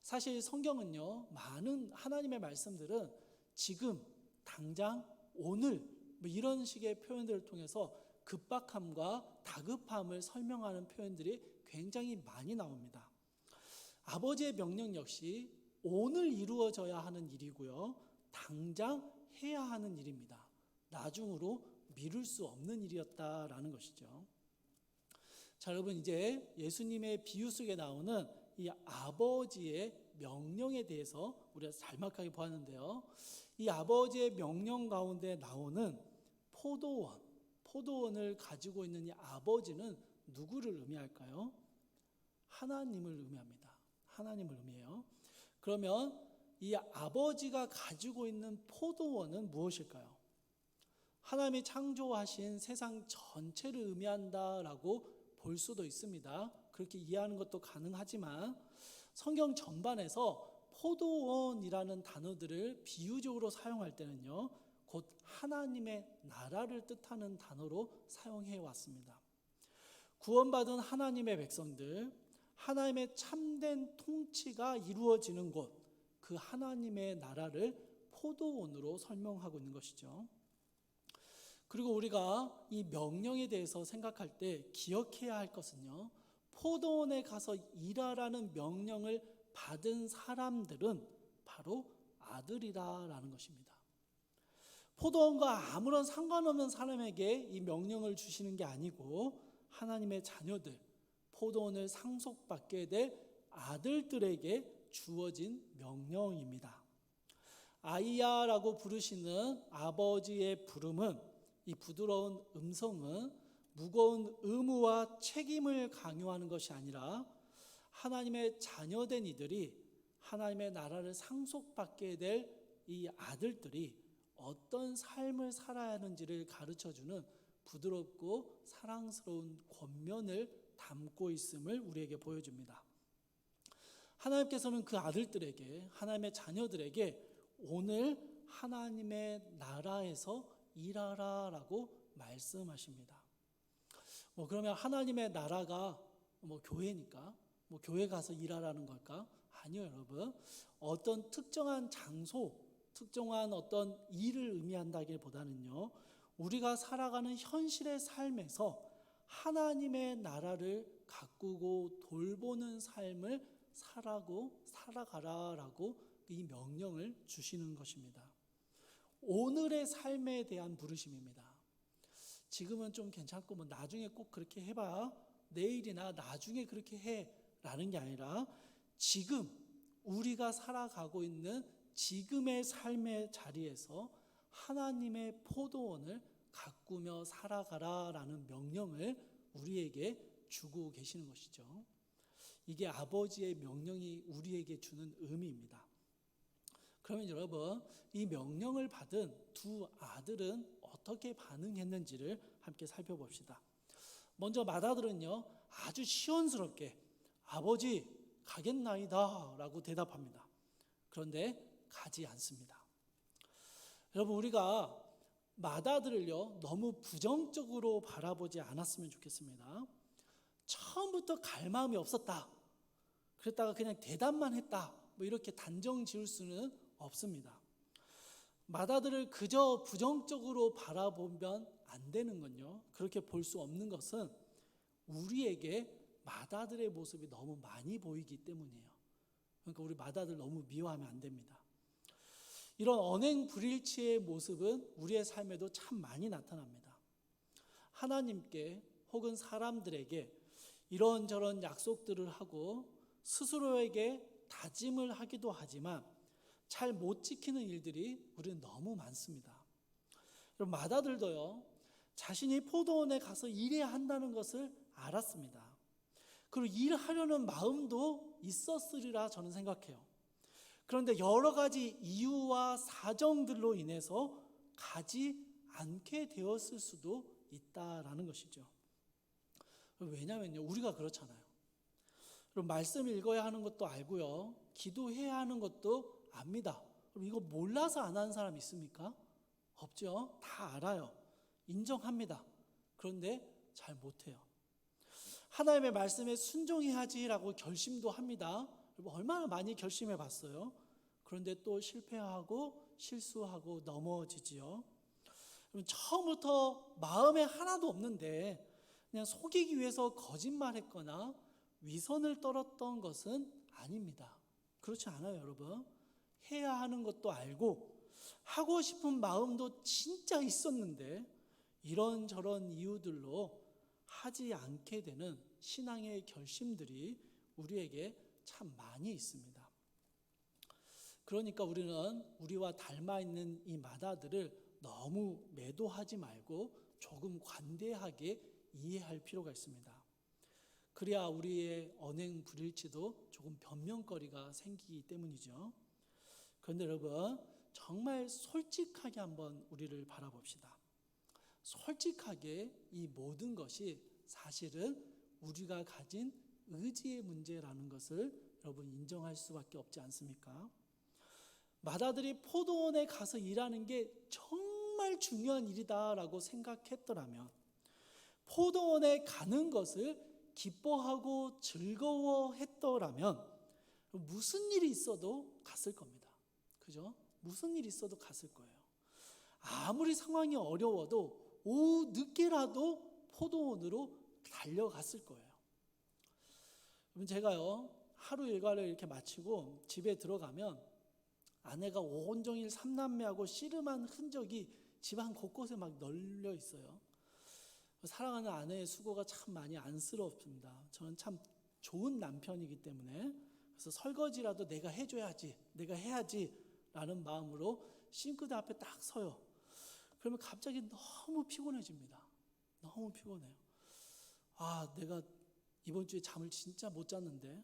사실 성경은요, 많은 하나님의 말씀들은 지금, 당장, 오늘 이런 식의 표현들을 통해서 급박함과 다급함을 설명하는 표현들이 굉장히 많이 나옵니다. 아버지의 명령 역시 오늘 이루어져야 하는 일이고요, 당장 해야 하는 일입니다. 나중으로 미룰 수 없는 일이었다라는 것이죠. 자, 여러분, 이제 예수님의 비유 속에 나오는 이 아버지의 명령에 대해서 우리가 잘막하게 보았는데요. 이 아버지의 명령 가운데 나오는 포도원을 가지고 있는 이 아버지는 누구를 의미할까요? 하나님을 의미합니다. 하나님을 의미해요. 그러면 이 아버지가 가지고 있는 포도원은 무엇일까요? 하나님이 창조하신 세상 전체를 의미한다라고 볼 수도 있습니다. 그렇게 이해하는 것도 가능하지만 성경 전반에서 포도원이라는 단어들을 비유적으로 사용할 때는요, 곧 하나님의 나라를 뜻하는 단어로 사용해 왔습니다. 구원받은 하나님의 백성들, 하나님의 참된 통치가 이루어지는 곳, 그 하나님의 나라를 포도원으로 설명하고 있는 것이죠. 그리고 우리가 이 명령에 대해서 생각할 때 기억해야 할 것은요, 포도원에 가서 일하라는 명령을 받은 사람들은 바로 아들이라는 것입니다. 포도원과 아무런 상관없는 사람에게 이 명령을 주시는 게 아니고 하나님의 자녀들, 포도원을 상속받게 될 아들들에게 주어진 명령입니다. 아이야라고 부르시는 아버지의 부름은, 이 부드러운 음성은 무거운 의무와 책임을 강요하는 것이 아니라 하나님의 자녀된 이들이 하나님의 나라를 상속받게 될 이 아들들이 어떤 삶을 살아야 하는지를 가르쳐주는 부드럽고 사랑스러운 권면을 담고 있음을 우리에게 보여줍니다. 하나님께서는 그 아들들에게, 하나님의 자녀들에게 오늘 하나님의 나라에서 일하라라고 말씀하십니다. 그러면 하나님의 나라가 교회니까 교회 가서 일하라는 걸까? 아니요, 여러분. 어떤 특정한 장소, 특정한 어떤 일을 의미한다기보다는요, 우리가 살아가는 현실의 삶에서 하나님의 나라를 가꾸고 돌보는 삶을 살아가라라고 이 명령을 주시는 것입니다. 오늘의 삶에 대한 부르심입니다. 지금은 좀 괜찮고 나중에 꼭 그렇게 해봐, 내일이나 나중에 그렇게 해라는 게 아니라 지금 우리가 살아가고 있는 지금의 삶의 자리에서 하나님의 포도원을 가꾸며 살아가라라는 명령을 우리에게 주고 계시는 것이죠. 이게 아버지의 명령이 우리에게 주는 의미입니다. 그러면 여러분, 이 명령을 받은 두 아들은 어떻게 반응했는지를 함께 살펴봅시다. 먼저 맏아들은요, 아주 시원스럽게 아버지 가겠나이다 라고 대답합니다. 그런데 가지 않습니다. 여러분, 우리가 맏아들을요, 너무 부정적으로 바라보지 않았으면 좋겠습니다. 처음부터 갈 마음이 없었다, 그랬다가 그냥 대답만 했다, 이렇게 단정 지을 수는 없습니다. 맏아들을 그저 부정적으로 바라보면 안 되는 건요, 그렇게 볼 수 없는 것은 우리에게 맏아들의 모습이 너무 많이 보이기 때문이에요. 그러니까 우리 맏아들 너무 미워하면 안 됩니다. 이런 언행 불일치의 모습은 우리의 삶에도 참 많이 나타납니다. 하나님께 혹은 사람들에게 이런저런 약속들을 하고 스스로에게 다짐을 하기도 하지만 잘 못 지키는 일들이 우리는 너무 많습니다. 그럼 맏아들도요, 자신이 포도원에 가서 일해야 한다는 것을 알았습니다. 그리고 일하려는 마음도 있었으리라 저는 생각해요. 그런데 여러 가지 이유와 사정들로 인해서 가지 않게 되었을 수도 있다라는 것이죠. 왜냐면요, 우리가 그렇잖아요. 그럼 말씀 읽어야 하는 것도 알고요, 기도해야 하는 것도 압니다. 그럼 이거 몰라서 안 하는 사람 있습니까? 없죠. 다 알아요. 인정합니다. 그런데 잘 못해요. 하나님의 말씀에 순종해야지라고 결심도 합니다. 얼마나 많이 결심해 봤어요. 그런데 또 실패하고 실수하고 넘어지지요. 처음부터 마음에 하나도 없는데 그냥 속이기 위해서 거짓말했거나 위선을 떨었던 것은 아닙니다. 그렇지 않아요, 여러분. 해야 하는 것도 알고 하고 싶은 마음도 진짜 있었는데 이런저런 이유들로 하지 않게 되는 신앙의 결심들이 우리에게 참 많이 있습니다. 그러니까 우리는 우리와 닮아 있는 이 마다들을 너무 매도하지 말고 조금 관대하게 이해할 필요가 있습니다. 그래야 우리의 언행 불일치도 조금 변명거리가 생기기 때문이죠. 그런데 여러분, 정말 솔직하게 한번 우리를 바라봅시다. 솔직하게 이 모든 것이 사실은 우리가 가진 의지의 문제라는 것을 여러분 인정할 수밖에 없지 않습니까? 마다들이 포도원에 가서 일하는 게 정말 중요한 일이다라고 생각했더라면 포도원에 가는 것을 기뻐하고 즐거워했더라면 무슨 일이 있어도 갔을 겁니다. 그죠? 무슨 일이 있어도 갔을 거예요. 아무리 상황이 어려워도 오후 늦게라도 포도원으로 달려갔을 거예요. 여러분, 제가요 하루 일과를 이렇게 마치고 집에 들어가면 아내가 온종일 삼남매하고 씨름한 흔적이 집안 곳곳에 막 널려 있어요. 사랑하는 아내의 수고가 참 많이 안쓰럽습니다. 저는 참 좋은 남편이기 때문에 그래서 설거지라도 내가 해줘야지, 내가 해야지 라는 마음으로 싱크대 앞에 딱 서요. 그러면 갑자기 너무 피곤해집니다. 너무 피곤해요. 아, 내가 이번 주에 잠을 진짜 못 잤는데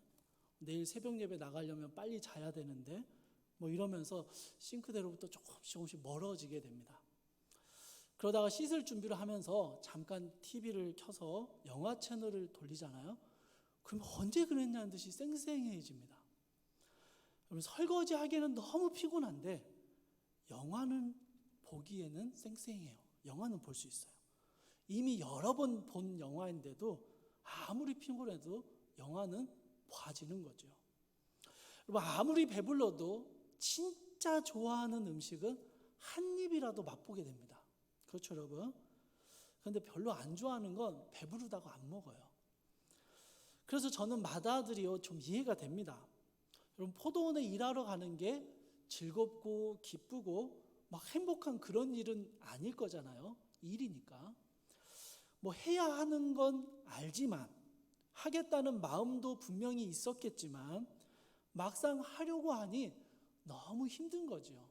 내일 새벽 예배 나가려면 빨리 자야 되는데 뭐 이러면서 싱크대로부터 조금씩 멀어지게 됩니다. 그러다가 씻을 준비를 하면서 잠깐 TV를 켜서 영화 채널을 돌리잖아요. 그럼 언제 그랬냐는 듯이 쌩쌩해집니다. 그럼 설거지 하기에는 너무 피곤한데 영화는 보기에는 쌩쌩해요. 영화는 볼 수 있어요. 이미 여러 번 본 영화인데도 아무리 피곤해도 영화는 봐지는 거죠. 아무리 배불러도 진짜 좋아하는 음식은 한 입이라도 맛보게 됩니다. 그렇죠, 여러분? 그런데 별로 안 좋아하는 건 배부르다고 안 먹어요. 그래서 저는 마다들이요 좀 이해가 됩니다. 여러분, 포도원에 일하러 가는 게 즐겁고 기쁘고 막 행복한 그런 일은 아닐 거잖아요. 일이니까. 뭐 해야 하는 건 알지만 하겠다는 마음도 분명히 있었겠지만 막상 하려고 하니 너무 힘든 거죠.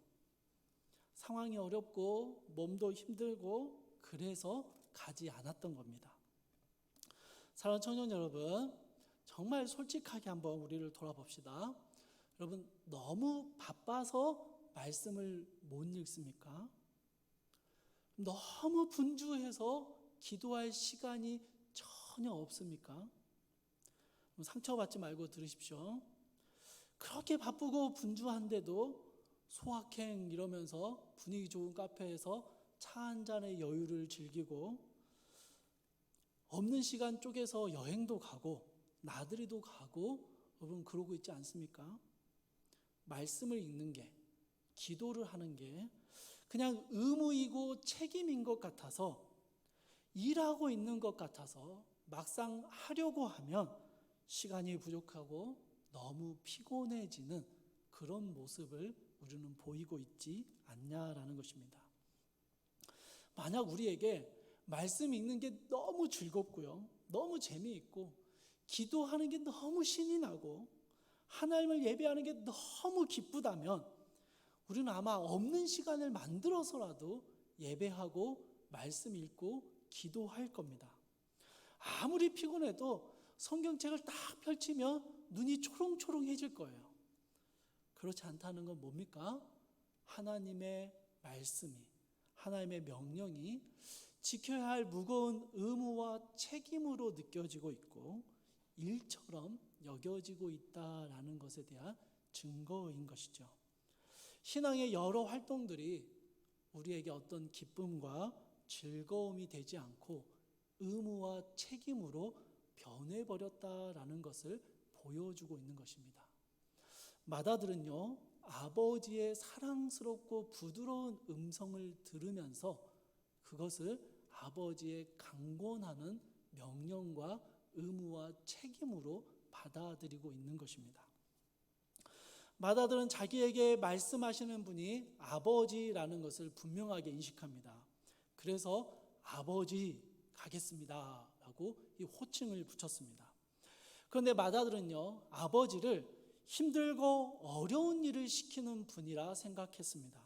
상황이 어렵고 몸도 힘들고 그래서 가지 않았던 겁니다. 사랑하는 청년 여러분, 정말 솔직하게 한번 우리를 돌아봅시다. 여러분, 너무 바빠서 말씀을 못 읽습니까? 너무 분주해서 기도할 시간이 전혀 없습니까? 상처받지 말고 들으십시오. 그렇게 바쁘고 분주한데도 소확행 이러면서 분위기 좋은 카페에서 차 한 잔의 여유를 즐기고 없는 시간 쪼개서 여행도 가고 나들이도 가고 여러분 그러고 있지 않습니까? 말씀을 읽는 게, 기도를 하는 게 그냥 의무이고 책임인 것 같아서 일하고 있는 것 같아서 막상 하려고 하면 시간이 부족하고 너무 피곤해지는 그런 모습을 우리는 보이고 있지 않냐라는 것입니다. 만약 우리에게 말씀 읽는 게 너무 즐겁고요, 너무 재미있고 기도하는 게 너무 신이 나고 하나님을 예배하는 게 너무 기쁘다면 우리는 아마 없는 시간을 만들어서라도 예배하고 말씀 읽고 기도할 겁니다. 아무리 피곤해도 성경책을 딱 펼치면 눈이 초롱초롱해질 거예요. 그렇지 않다는 건 뭡니까? 하나님의 말씀이, 하나님의 명령이 지켜야 할 무거운 의무와 책임으로 느껴지고 있고 일처럼 여겨지고 있다라는 것에 대한 증거인 것이죠. 신앙의 여러 활동들이 우리에게 어떤 기쁨과 즐거움이 되지 않고 의무와 책임으로 변해버렸다라는 것을 보여주고 있는 것입니다. 마다들은요, 아버지의 사랑스럽고 부드러운 음성을 들으면서 그것을 아버지의 강권하는 명령과 의무와 책임으로 받아들이고 있는 것입니다. 마다들은 자기에게 말씀하시는 분이 아버지라는 것을 분명하게 인식합니다. 그래서 아버지 가겠습니다 라고 이 호칭을 붙였습니다. 그런데 마다들은요, 아버지를 힘들고 어려운 일을 시키는 분이라 생각했습니다.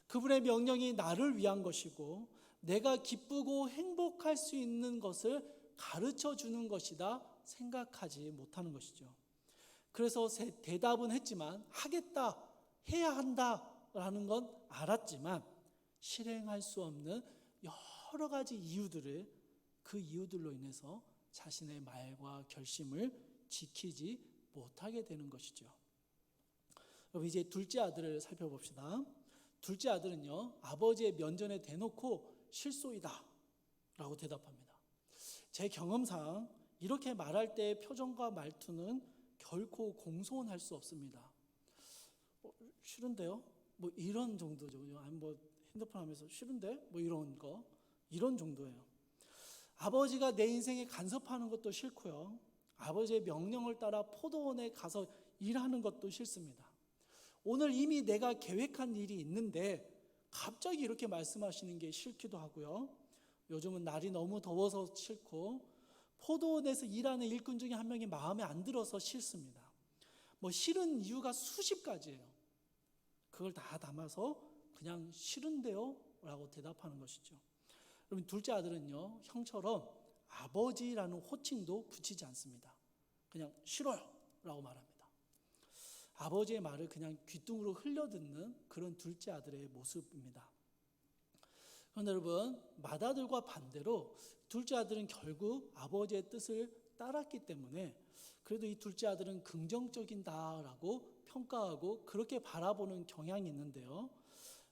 그분의 명령이 나를 위한 것이고 내가 기쁘고 행복할 수 있는 것을 가르쳐 주는 것이다 생각하지 못하는 것이죠. 그래서 대답은 했지만 하겠다, 해야 한다라는 건 알았지만 실행할 수 없는 여러 가지 이유들을 그 이유들로 인해서 자신의 말과 결심을 지키지 못하게 되는 것이죠. 그럼 이제 둘째 아들을 살펴봅시다. 둘째 아들은요, 아버지의 면전에 대놓고 실소이다 라고 대답합니다. 제 경험상 이렇게 말할 때의 표정과 말투는 결코 공손할 수 없습니다. 싫은데요? 뭐 이런 정도죠. 아니 뭐 핸드폰 하면서 싫은데? 뭐 이런 정도예요. 아버지가 내 인생에 간섭하는 것도 싫고요. 아버지의 명령을 따라 포도원에 가서 일하는 것도 싫습니다. 오늘 이미 내가 계획한 일이 있는데 갑자기 이렇게 말씀하시는 게 싫기도 하고요. 요즘은 날이 너무 더워서 싫고 포도원에서 일하는 일꾼 중에 한 명이 마음에 안 들어서 싫습니다. 뭐 싫은 이유가 수십 가지예요. 그걸 다 담아서 그냥 싫은데요? 라고 대답하는 것이죠. 그럼 둘째 아들은요, 형처럼 아버지라는 호칭도 붙이지 않습니다. 그냥 싫어요 라고 말합니다. 아버지의 말을 그냥 귀뚱으로 흘려듣는 그런 둘째 아들의 모습입니다. 그런데 여러분, 맏아들과 반대로 둘째 아들은 결국 아버지의 뜻을 따랐기 때문에 그래도 이 둘째 아들은 긍정적이다라고 평가하고 그렇게 바라보는 경향이 있는데요.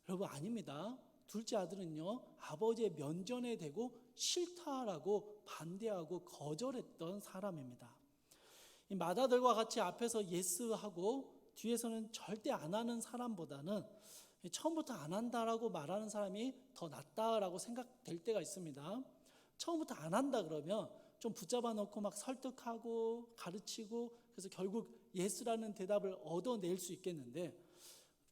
여러분, 아닙니다. 둘째 아들은요, 아버지의 면전에 대고 싫다라고 반대하고 거절했던 사람입니다. 이 맏아들과 같이 앞에서 예스하고 뒤에서는 절대 안 하는 사람보다는 처음부터 안 한다라고 말하는 사람이 더 낫다라고 생각될 때가 있습니다. 처음부터 안 한다 그러면 좀 붙잡아 놓고 막 설득하고 가르치고 그래서 결국 예스라는 대답을 얻어낼 수 있겠는데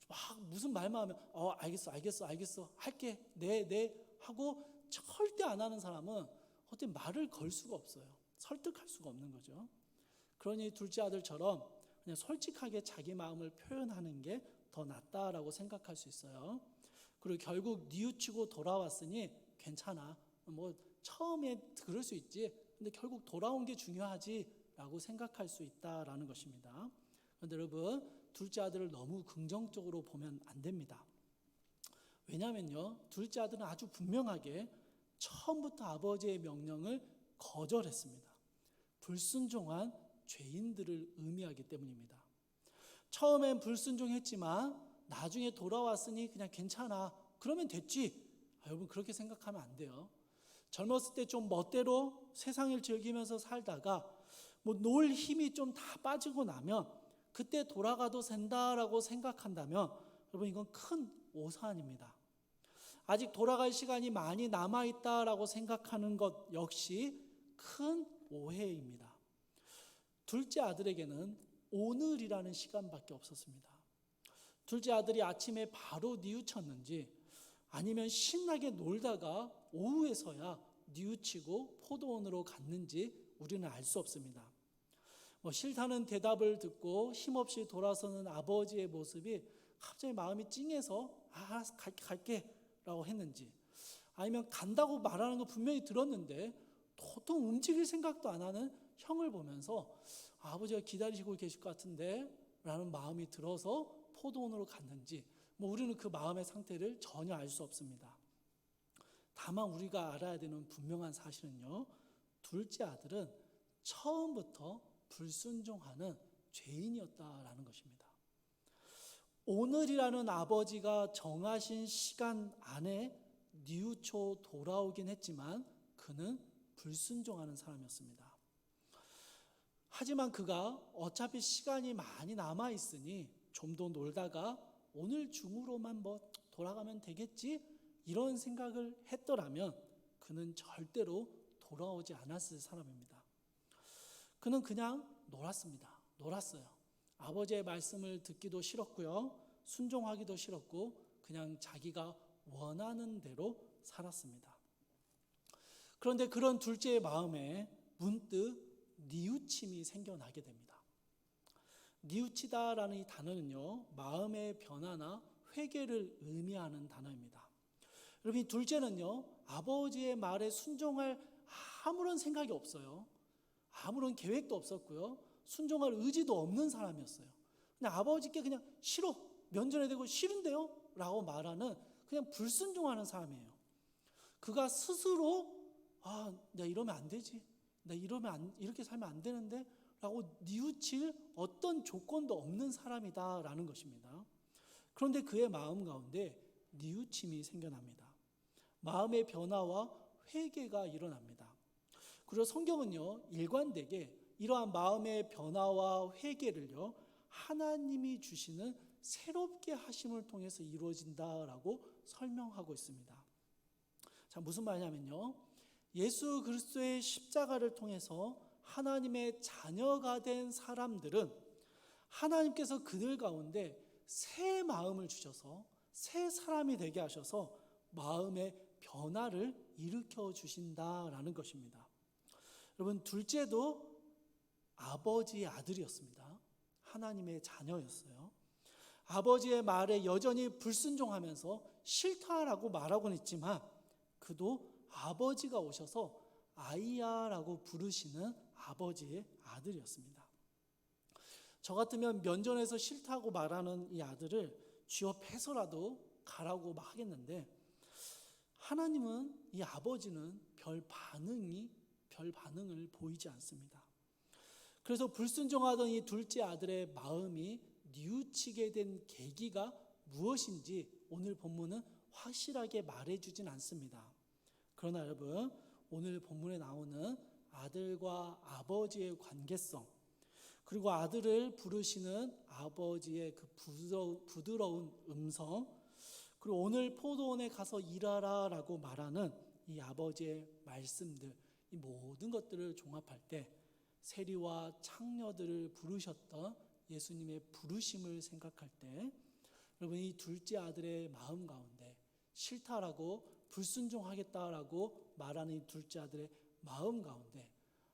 막 무슨 말만 하면 알겠어 할게 네 하고 절대 안 하는 사람은 어떻게 말을 걸 수가 없어요. 설득할 수가 없는 거죠. 그러니 둘째 아들처럼 그냥 솔직하게 자기 마음을 표현하는 게 더 낫다라고 생각할 수 있어요. 그리고 결국 뉘우치고 돌아왔으니 괜찮아. 뭐 처음에 그럴 수 있지. 근데 결국 돌아온 게 중요하지라고 생각할 수 있다라는 것입니다. 그런데 여러분, 둘째 아들을 너무 긍정적으로 보면 안 됩니다. 왜냐하면요, 둘째 아들은 아주 분명하게 처음부터 아버지의 명령을 거절했습니다. 불순종한 죄인들을 의미하기 때문입니다. 처음엔 불순종했지만 나중에 돌아왔으니 그냥 괜찮아. 그러면 됐지. 여러분, 그렇게 생각하면 안 돼요. 젊었을 때 좀 멋대로 세상을 즐기면서 살다가 뭐 놀 힘이 좀 다 빠지고 나면 그때 돌아가도 된다라고 생각한다면 여러분, 이건 큰 오산입니다. 아직 돌아갈 시간이 많이 남아있다라고 생각하는 것 역시 큰 오해입니다. 둘째 아들에게는 오늘이라는 시간밖에 없었습니다. 둘째 아들이 아침에 바로 뉘우쳤는지 아니면 신나게 놀다가 오후에서야 뉘우치고 포도원으로 갔는지 우리는 알 수 없습니다. 싫다는 대답을 듣고 힘없이 돌아서는 아버지의 모습이 갑자기 마음이 찡해서 갈게 라고 했는지 아니면 간다고 말하는 거 분명히 들었는데 도통 움직일 생각도 안 하는 형을 보면서 아버지가 기다리시고 계실 것 같은데 라는 마음이 들어서 포도원으로 갔는지 우리는 그 마음의 상태를 전혀 알 수 없습니다. 다만 우리가 알아야 되는 분명한 사실은요, 둘째 아들은 처음부터 불순종하는 죄인이었다라는 것입니다. 오늘이라는 아버지가 정하신 시간 안에 뉘우쳐 돌아오긴 했지만 그는 불순종하는 사람이었습니다. 하지만 그가 어차피 시간이 많이 남아있으니 좀 더 놀다가 오늘 중으로만 돌아가면 되겠지? 이런 생각을 했더라면 그는 절대로 돌아오지 않았을 사람입니다. 그는 그냥 놀았어요. 아버지의 말씀을 듣기도 싫었고요. 순종하기도 싫었고 그냥 자기가 원하는 대로 살았습니다. 그런데 그런 둘째의 마음에 문득 뉘우침이 생겨나게 됩니다. 뉘우치다라는 이 단어는요, 마음의 변화나 회개를 의미하는 단어입니다. 여러분, 이 둘째는요, 아버지의 말에 순종할 아무런 생각이 없어요. 아무런 계획도 없었고요, 순종할 의지도 없는 사람이었어요. 그냥 아버지께 그냥 싫어, 면전에 대고 싫은데요? 라고 말하는 그냥 불순종하는 사람이에요. 그가 스스로 내가 이러면 안 되지, 내가 이렇게 살면 안 되는데 라고 뉘우칠 어떤 조건도 없는 사람이다라는 것입니다. 그런데 그의 마음 가운데 뉘우침이 생겨납니다. 마음의 변화와 회개가 일어납니다. 그리고 성경은요, 일관되게 이러한 마음의 변화와 회개를요, 하나님이 주시는 새롭게 하심을 통해서 이루어진다라고 설명하고 있습니다. 자, 무슨 말이냐면요, 예수 그리스도의 십자가를 통해서 하나님의 자녀가 된 사람들은 하나님께서 그들 가운데 새 마음을 주셔서 새 사람이 되게 하셔서 마음의 변화를 일으켜 주신다라는 것입니다. 여러분, 둘째도 아버지의 아들이었습니다. 하나님의 자녀였어요. 아버지의 말에 여전히 불순종하면서 싫다라고 말하고는 있지만 그도 아버지가 오셔서 아이야라고 부르시는 아버지의 아들이었습니다. 저 같으면 면전에서 싫다고 말하는 이 아들을 쥐어 패서라도 가라고 막 하겠는데, 하나님은, 이 아버지는 별 반응을 보이지 않습니다. 그래서 불순종하던 이 둘째 아들의 마음이 뉘우치게 된 계기가 무엇인지 오늘 본문은 확실하게 말해주진 않습니다. 그러나 여러분, 오늘 본문에 나오는 아들과 아버지의 관계성, 그리고 아들을 부르시는 아버지의 그 부드러운 음성, 그리고 오늘 포도원에 가서 일하라 라고 말하는 이 아버지의 말씀들, 이 모든 것들을 종합할 때 세리와 창녀들을 부르셨던 예수님의 부르심을 생각할 때, 여러분, 이 둘째 아들의 마음 가운데 싫다라고 불순종하겠다라고 말하는 이 둘째 아들의 마음 가운데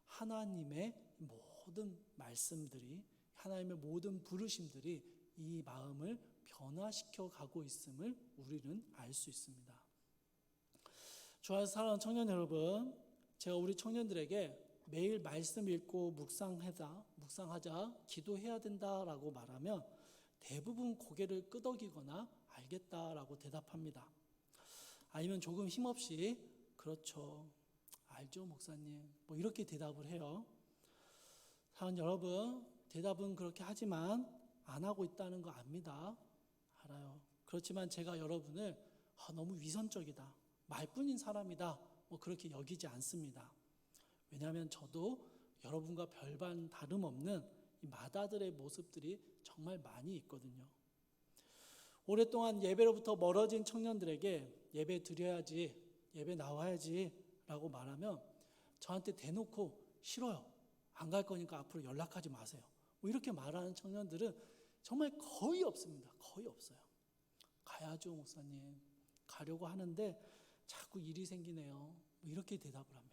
하나님의 모든 말씀들이, 하나님의 모든 부르심들이 이 마음을 변화시켜 가고 있음을 우리는 알 수 있습니다. 주 안에서 사랑하는 청년 여러분, 제가 우리 청년들에게 매일 말씀 읽고 묵상하자, 기도해야 된다라고 말하면 대부분 고개를 끄덕이거나 알겠다라고 대답합니다. 아니면 조금 힘없이 그렇죠, 알죠 목사님, 뭐 이렇게 대답을 해요. 사랑하는 여러분, 대답은 그렇게 하지만 안 하고 있다는 거 압니다. 알아요. 그렇지만 제가 여러분을 너무 위선적이다, 말뿐인 사람이다, 뭐 그렇게 여기지 않습니다. 왜냐하면 저도 여러분과 별반 다름없는 이 맏아들의 모습들이 정말 많이 있거든요. 오랫동안 예배로부터 멀어진 청년들에게 예배 드려야지, 예배 나와야지 라고 말하면 저한테 대놓고 싫어요, 안 갈 거니까 앞으로 연락하지 마세요, 뭐 이렇게 말하는 청년들은 정말 거의 없습니다. 거의 없어요. 가야죠 목사님, 가려고 하는데 자꾸 일이 생기네요, 뭐 이렇게 대답을 합니다.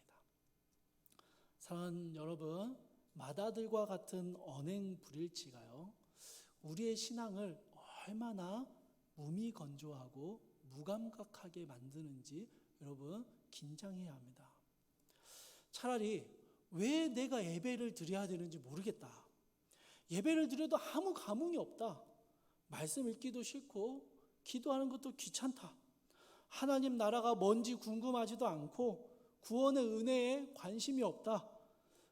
사랑하는 여러분, 맏아들과 같은 언행 불일치가요, 우리의 신앙을 얼마나 무미건조하고 무감각하게 만드는지 여러분 긴장해야 합니다. 차라리 왜 내가 예배를 드려야 되는지 모르겠다, 예배를 드려도 아무 감흥이 없다, 말씀 읽기도 싫고 기도하는 것도 귀찮다, 하나님 나라가 뭔지 궁금하지도 않고 구원의 은혜에 관심이 없다,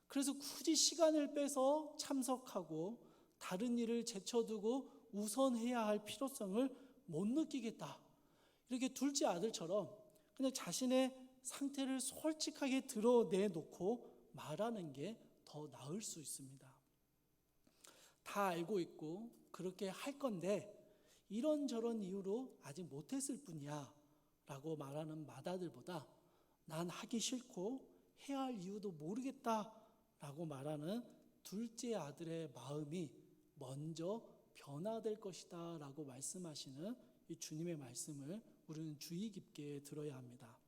그래서 굳이 시간을 빼서 참석하고 다른 일을 제쳐두고 우선해야 할 필요성을 못 느끼겠다, 이렇게 둘째 아들처럼 그냥 자신의 상태를 솔직하게 드러내놓고 말하는 게 더 나을 수 있습니다. 다 알고 있고 그렇게 할 건데 이런저런 이유로 아직 못했을 뿐이야 라고 말하는 맏아들보다 난 하기 싫고 해야 할 이유도 모르겠다 라고 말하는 둘째 아들의 마음이 먼저 변화될 것이다 라고 말씀하시는 이 주님의 말씀을 우리는 주의 깊게 들어야 합니다.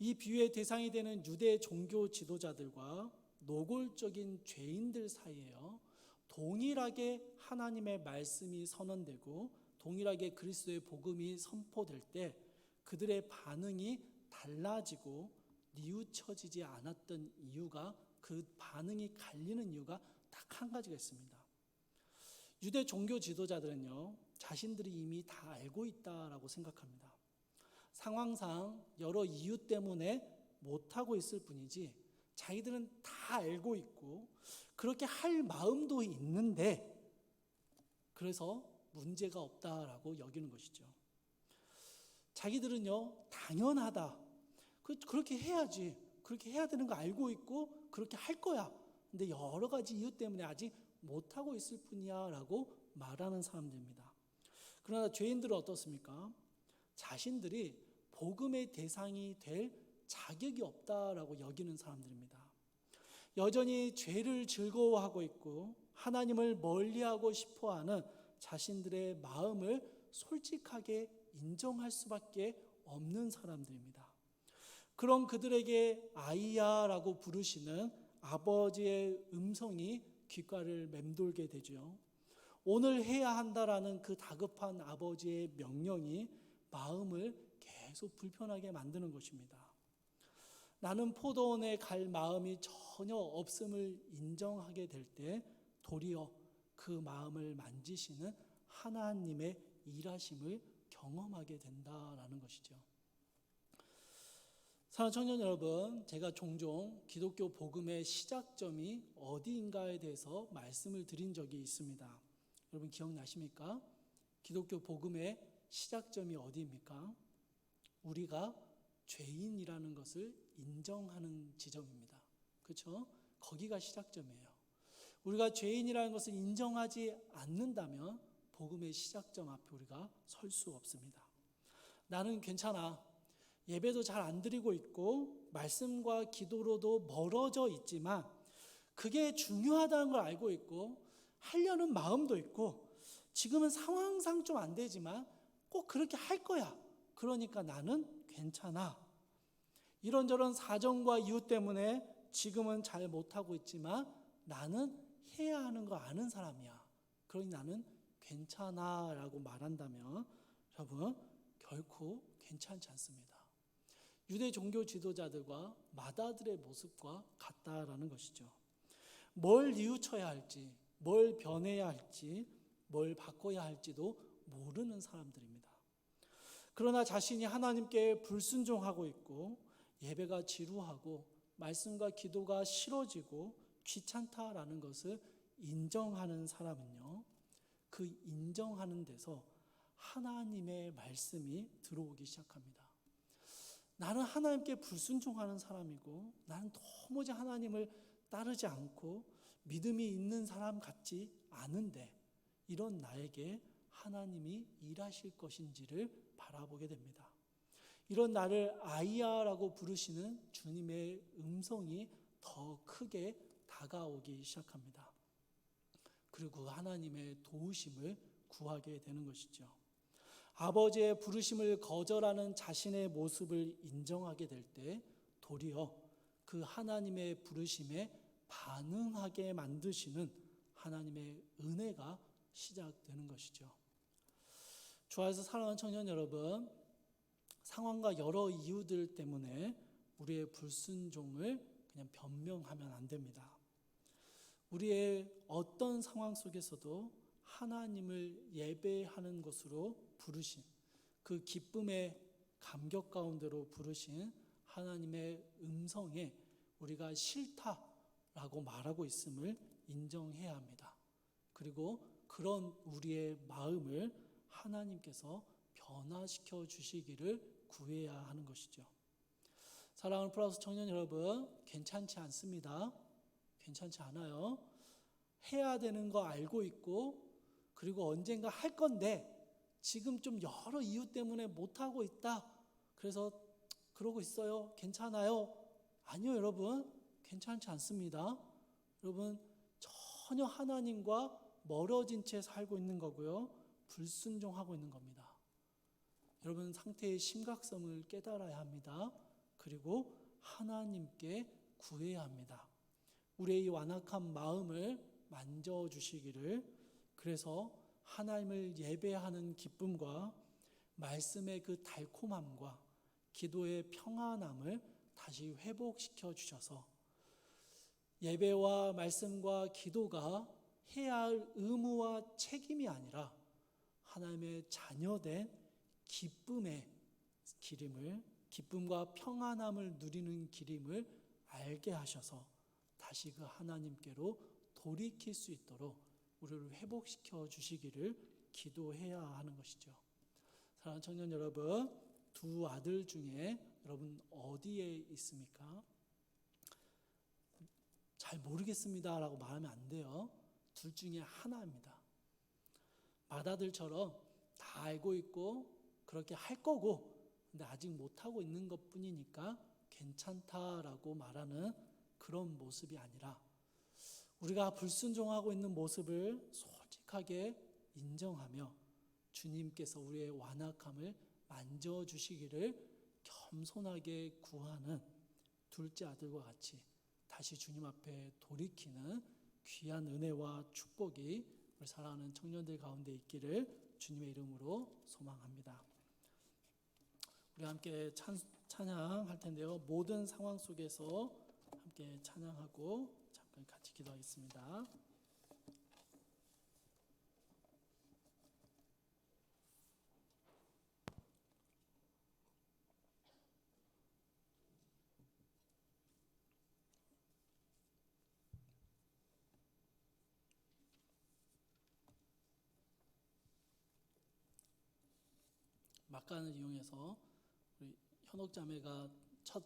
이 비유의 대상이 되는 유대 종교 지도자들과 노골적인 죄인들 사이에요, 동일하게 하나님의 말씀이 선언되고 동일하게 그리스도의 복음이 선포될 때 그들의 반응이 달라지고 뉘우쳐지지 않았던 이유가, 그 반응이 갈리는 이유가 딱 한 가지가 있습니다. 유대 종교 지도자들은요, 자신들이 이미 다 알고 있다라고 생각합니다. 상황상 여러 이유 때문에 못하고 있을 뿐이지 자기들은 다 알고 있고 그렇게 할 마음도 있는데 그래서 문제가 없다라고 여기는 것이죠. 자기들은요, 당연하다. 그렇게 해야지. 그렇게 해야 되는 거 알고 있고 그렇게 할 거야. 근데 여러 가지 이유 때문에 아직 못하고 있을 뿐이야 라고 말하는 사람들입니다. 그러나 죄인들은 어떻습니까? 자신들이 복음의 대상이 될 자격이 없다라고 여기는 사람들입니다. 여전히 죄를 즐거워하고 있고 하나님을 멀리하고 싶어하는 자신들의 마음을 솔직하게 인정할 수밖에 없는 사람들입니다. 그런 그들에게 아이야라고 부르시는 아버지의 음성이 귓가를 맴돌게 되죠. 오늘 해야 한다라는 그 다급한 아버지의 명령이 마음을 계속 불편하게 만드는 것입니다. 나는 포도원에 갈 마음이 전혀 없음을 인정하게 될 때 도리어 그 마음을 만지시는 하나님의 일하심을 경험하게 된다라는 것이죠. 사랑하는 청년 여러분, 제가 종종 기독교 복음의 시작점이 어디인가에 대해서 말씀을 드린 적이 있습니다. 여러분 기억나십니까? 기독교 복음의 시작점이 어디입니까? 우리가 죄인이라는 것을 인정하는 지점입니다. 그렇죠? 거기가 시작점이에요. 우리가 죄인이라는 것을 인정하지 않는다면 복음의 시작점 앞에 우리가 설 수 없습니다. 나는 괜찮아. 예배도 잘 안 드리고 있고 말씀과 기도로도 멀어져 있지만 그게 중요하다는 걸 알고 있고 하려는 마음도 있고 지금은 상황상 좀 안 되지만 꼭 그렇게 할 거야. 그러니까 나는 괜찮아. 이런저런 사정과 이유 때문에 지금은 잘 못하고 있지만 나는 해야 하는 거 아는 사람이야. 그러니 나는 괜찮아 라고 말한다면 여러분 결코 괜찮지 않습니다. 유대 종교 지도자들과 마다들의 모습과 같다라는 것이죠. 뭘 뉘우쳐야 할지, 뭘 변해야 할지, 뭘 바꿔야 할지도 모르는 사람들입니다. 그러나 자신이 하나님께 불순종하고 있고 예배가 지루하고 말씀과 기도가 싫어지고 귀찮다라는 것을 인정하는 사람은요, 그 인정하는 데서 하나님의 말씀이 들어오기 시작합니다. 나는 하나님께 불순종하는 사람이고 나는 도무지 하나님을 따르지 않고 믿음이 있는 사람 같지 않은데 이런 나에게 하나님이 일하실 것인지를 바라보게 됩니다. 이런 나를 아이야라고 부르시는 주님의 음성이 더 크게 다가오기 시작합니다. 그리고 하나님의 도우심을 구하게 되는 것이죠. 아버지의 부르심을 거절하는 자신의 모습을 인정하게 될 때 도리어 그 하나님의 부르심에 반응하게 만드시는 하나님의 은혜가 시작되는 것이죠. 주 안에서 사랑하는 청년 여러분, 상황과 여러 이유들 때문에 우리의 불순종을 그냥 변명하면 안 됩니다. 우리의 어떤 상황 속에서도 하나님을 예배하는 것으로 부르신 그 기쁨의 감격 가운데로 부르신 하나님의 음성에 우리가 싫다라고 말하고 있음을 인정해야 합니다. 그리고 그런 우리의 마음을 하나님께서 변화시켜 주시기를 구해야 하는 것이죠. 사랑하는 플러스 청년 여러분, 괜찮지 않습니다. 괜찮지 않아요. 해야 되는 거 알고 있고 그리고 언젠가 할 건데 지금 좀 여러 이유 때문에 못하고 있다. 그래서 그러고 있어요. 괜찮아요? 아니요, 여러분. 괜찮지 않습니다. 여러분, 전혀 하나님과 멀어진 채 살고 있는 거고요. 불순종하고 있는 겁니다. 여러분, 상태의 심각성을 깨달아야 합니다. 그리고 하나님께 구해야 합니다. 우리의 이 완악한 마음을 만져주시기를, 그래서 하나님을 예배하는 기쁨과 말씀의 그 달콤함과 기도의 평안함을 다시 회복시켜 주셔서 예배와 말씀과 기도가 해야 할 의무와 책임이 아니라 하나님의 자녀된 기쁨의 기림을, 기쁨과 평안함을 누리는 기림을 알게 하셔서 다시 그 하나님께로 돌이킬 수 있도록 우리를 회복시켜 주시기를 기도해야 하는 것이죠. 사랑하는 청년 여러분, 두 아들 중에 여러분 어디에 있습니까? 잘 모르겠습니다 라고 말하면 안 돼요. 둘 중에 하나입니다. 맏아들처럼 다 알고 있고 그렇게 할 거고 근데 아직 못하고 있는 것 뿐이니까 괜찮다라고 말하는 그런 모습이 아니라 우리가 불순종하고 있는 모습을 솔직하게 인정하며 주님께서 우리의 완악함을 만져주시기를 겸손하게 구하는 둘째 아들과 같이 다시 주님 앞에 돌이키는 귀한 은혜와 축복이 우리 사랑하는 청년들 가운데 있기를 주님의 이름으로 소망합니다. 우리 함께 찬양할 텐데요. 모든 상황 속에서 함께 찬양하고 잠깐 같이 기도하겠습니다. 막간을 이용해서 우리 현옥 자매가 첫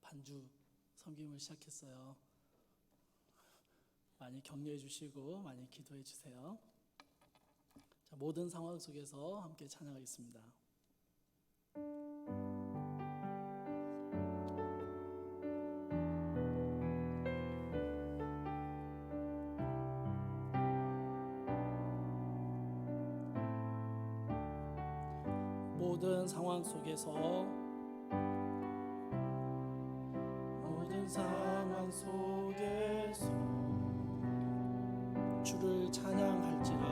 반주 섬김을 시작했어요. 많이 격려해 주시고 많이 기도해 주세요. 자, 모든 상황 속에서 함께 찬양하겠습니다. 모든 상황 속에서 모든 상황 속에서 주를 찬양할지라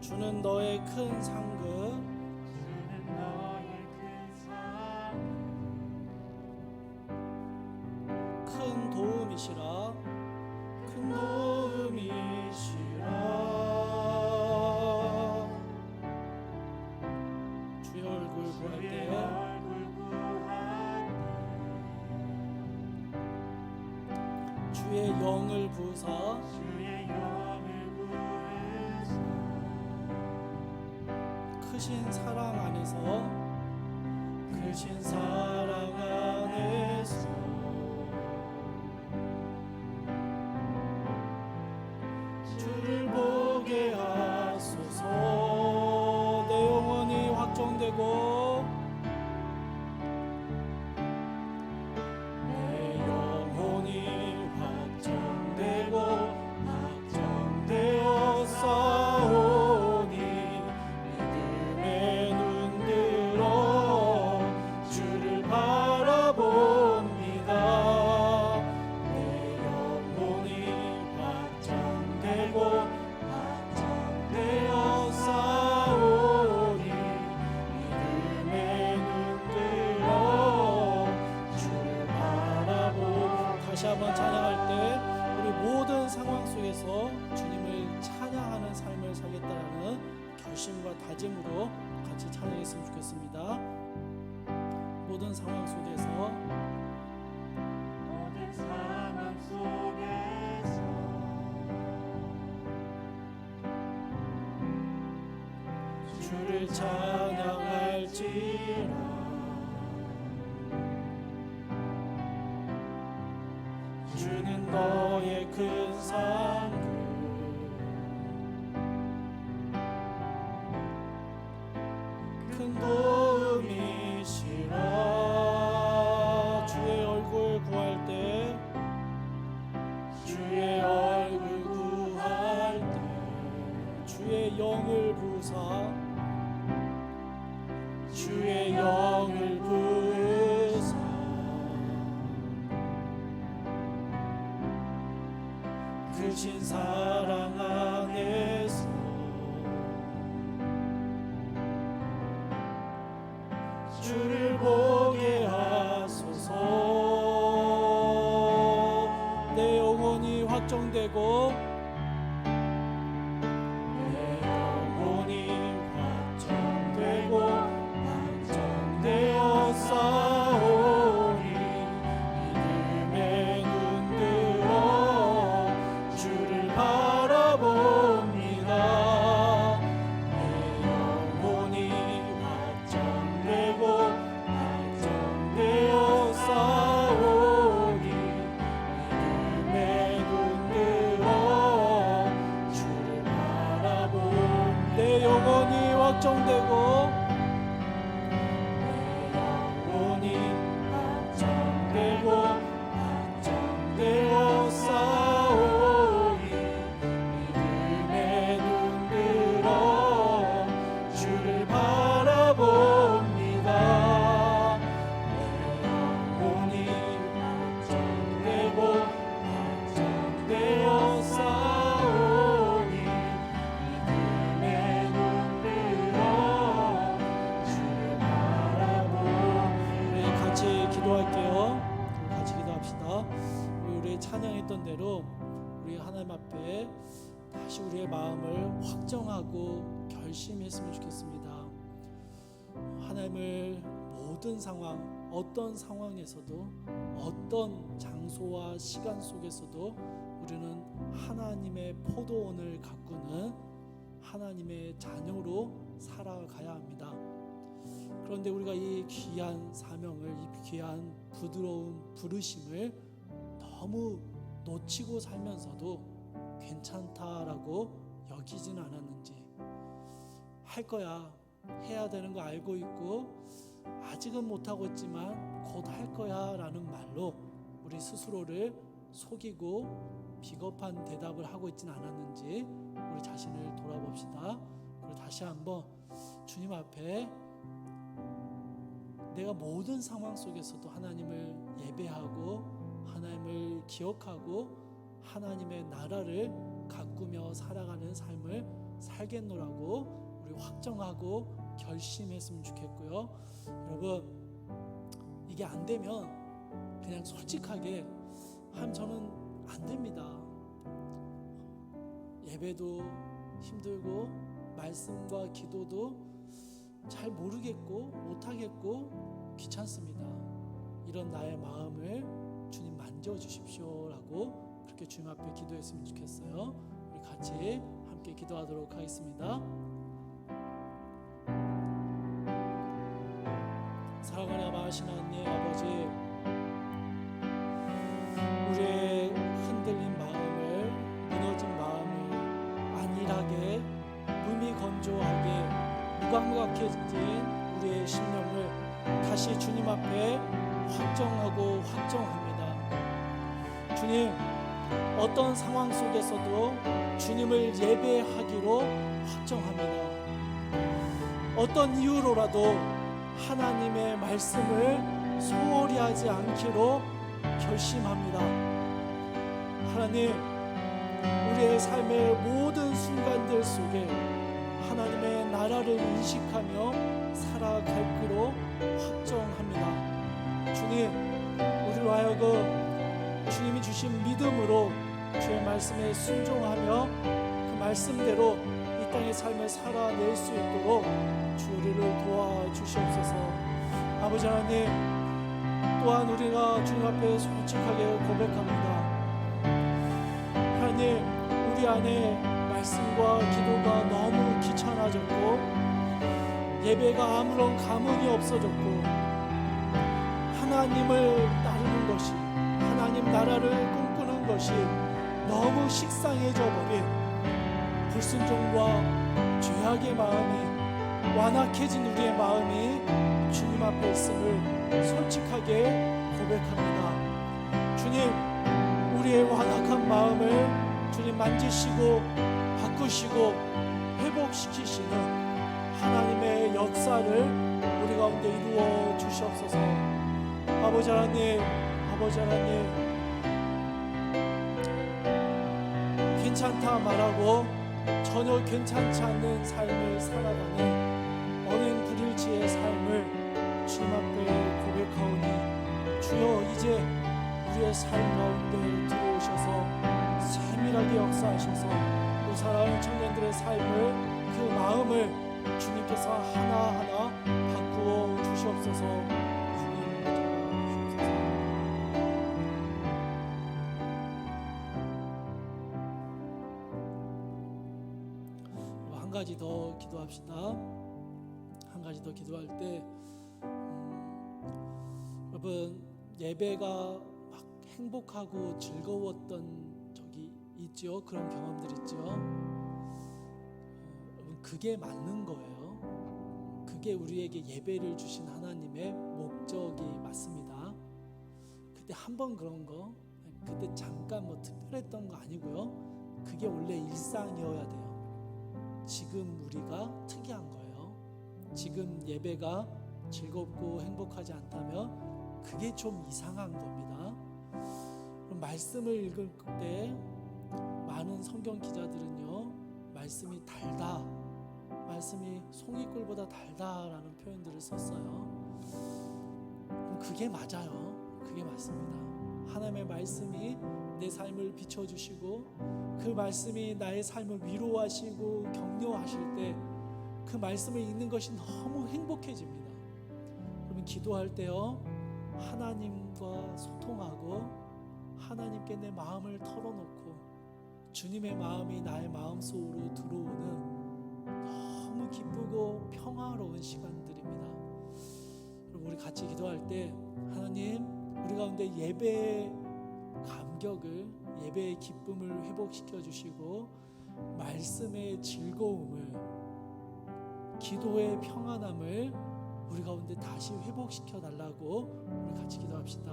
주는 너의 큰 상급 큰 도움이시라 큰 도움이시라 주의 얼굴 구할 때 주의 영을 부으사 크신 사랑 안에서 크신 사랑 안에서 주를 보게 하소서. 내 영혼이 확정되고 내 영혼이 확정되고 확정되어 싸우니 믿음의 눈 들어 주를 바라봅니다. 내 영혼이 확정되고 확정되어 싸우니 믿음의 눈 들어 주를 바라보. 다시 한번 찬양할 때 우리 모든 상황 속에서 주님을 찬양하는 삶을 살겠다라는 결심과 다짐으로 같이 찬양했으면 좋겠습니다. 모든 상황 속에서 모든 상황 속에서 주를 찬양할지라 주는 너의 큰 상급 큰 도움이시라 주의 얼굴 구할 때 주의 얼굴 구할 때 주의 영을 부사 주의 영을 부으사 크신 사랑 안에서 주를 보게 하소서. 내 영혼이 확정되고 내 영혼이 확정되고 확정되어 싸우니 믿음에 눈들어 주를 바라봅니다. 내 영혼이 확정되고 확정되어 싸우니 믿음에 눈들어 주를 바라봅니다. 내 영혼이 확정되고 내 영혼이 확정되고 확정되어 싸우니 믿음에 눈들어 주를 바라봅니다. 내 영혼이 확정되고 확정되어 싸우니 믿음에 눈들어 주를 바라봅니다. 우리 같이 기도할게요. 우리 같이 기도합시다. 우리 찬양했던 대로 우리 하나님 앞에 다시 우리의 마음을 확정하고 결심했으면 좋겠습니다. 하나님을 모든 상황, 어떤 상황에서도 어떤 장소와 시간 속에서도 우리는 하나님의 포도원을 가꾸는 하나님의 자녀로 살아가야 합니다. 그런데 우리가 이 귀한 사명을, 이 귀한 부드러운 부르심을 너무 놓치고 살면서도 괜찮다라고 여기진 않았는지, 할 거야, 해야 되는 거 알고 있고 아직은 못하고 있지만 곧 할 거야 라는 말로 우리 스스로를 속이고 비겁한 대답을 하고 있진 않았는지 우리 자신을 돌아봅시다. 그리고 다시 한번 주님 앞에 내가 모든 상황 속에서도 하나님을 예배하고 하나님을 기억하고 하나님의 나라를 가꾸며 살아가는 삶을 살겠노라고 우리 확정하고 결심했으면 좋겠고요. 여러분, 이게 안 되면 그냥 솔직하게 저는 안 됩니다. 예배도 힘들고 말씀과 기도도 잘 모르겠고 못하겠고 귀찮습니다. 이런 나의 마음을 주님 만져주십시오라고 그렇게 주님 앞에 기도했으면 좋겠어요. 우리 같이 함께 기도하도록 하겠습니다. 사랑하는 아버지 하나님, 아버지, 우리의 흔들린 마음을, 무너진 마음을 안일하게, 무미건조하게, 무감각해진 우리의 심령을 다시 주님 앞에 확정하고 확정합니다. 주님, 어떤 상황 속에서도 주님을 예배하기로 확정합니다. 어떤 이유로라도 하나님의 말씀을 소홀히 하지 않기로 결심합니다. 하나님, 우리의 삶의 모든 순간들 속에 하나님의 나라를 인식하며 살아갈 기로 확정합니다. 주님, 우리로 하여금 주님이 주신 믿음으로 주의 말씀에 순종하며 그 말씀대로 이 땅의 삶을 살아낼 수 있도록 주를 도와주시옵소서. 아버지 하나님, 또한 우리가 주님 앞에 솔직하게 고백합니다. 하나님, 우리 안에 말씀과 기도가 너무 귀찮아졌고 예배가 아무런 감흥이 없어졌고 하나님을 따르는 것이, 하나님 나라를 꿈꾸는 것이 너무 식상해져 버린 불순종과 죄악의 마음이 완악해진 우리의 마음이 주님 앞에 있음을 솔직하게 고백합니다. 주님, 우리의 완악한 마음을 주님 만지시고 바꾸시고 회복시키시는 하나님의 역사를 우리 가운데 이루어 주시옵소서. 아버지 하나님, 아버지 하나님, 괜찮다 말하고 전혀 괜찮지 않는 삶을 살아가는 언행 불일치의 삶을 주님 앞에 고백하오니 주여 이제 우리의 삶 가운데 들어오셔서 세밀하게 역사하셔서 우리 사랑하는 청년들의 삶을 그 마음을 주님께서 하나하나 바꾸어 주시옵소서. 주님 주옵소서. 한 가지 더 기도합시다. 한 가지 더 기도할 때 여러분 예배가 막 행복하고 즐거웠던 적이 있죠. 그런 경험들 있죠. 여러분 그게 맞는 거예요. 그게 우리에게 예배를 주신 하나님의 목적이 맞습니다. 그때 한 번 그런 거, 그때 잠깐 뭐 특별했던 거 아니고요. 그게 원래 일상이어야 돼요. 지금 우리가 특이한 거예요. 지금 예배가 즐겁고 행복하지 않다면 그게 좀 이상한 겁니다. 그럼 말씀을 읽을 때 많은 성경 기자들은요, 말씀이 달다, 말씀이 송이꿀보다 달다라는 표현들을 썼어요. 그럼 그게 맞아요. 그게 맞습니다. 하나님의 말씀이 내 삶을 비춰주시고 그 말씀이 나의 삶을 위로하시고 격려하실 때 그 말씀을 읽는 것이 너무 행복해집니다. 그러면 기도할 때요, 하나님과 소통하고 하나님께 내 마음을 털어놓고 주님의 마음이 나의 마음 속으로 들어오는 너무 기쁘고 평화로운 시간들입니다. 그럼 우리 같이 기도할 때 하나님, 우리 가운데 예배의 감격을, 예배의 기쁨을 회복시켜 주시고 말씀의 즐거움을, 기도의 평안함을 우리 가운데 다시 회복시켜 달라고 우리 같이 기도합시다.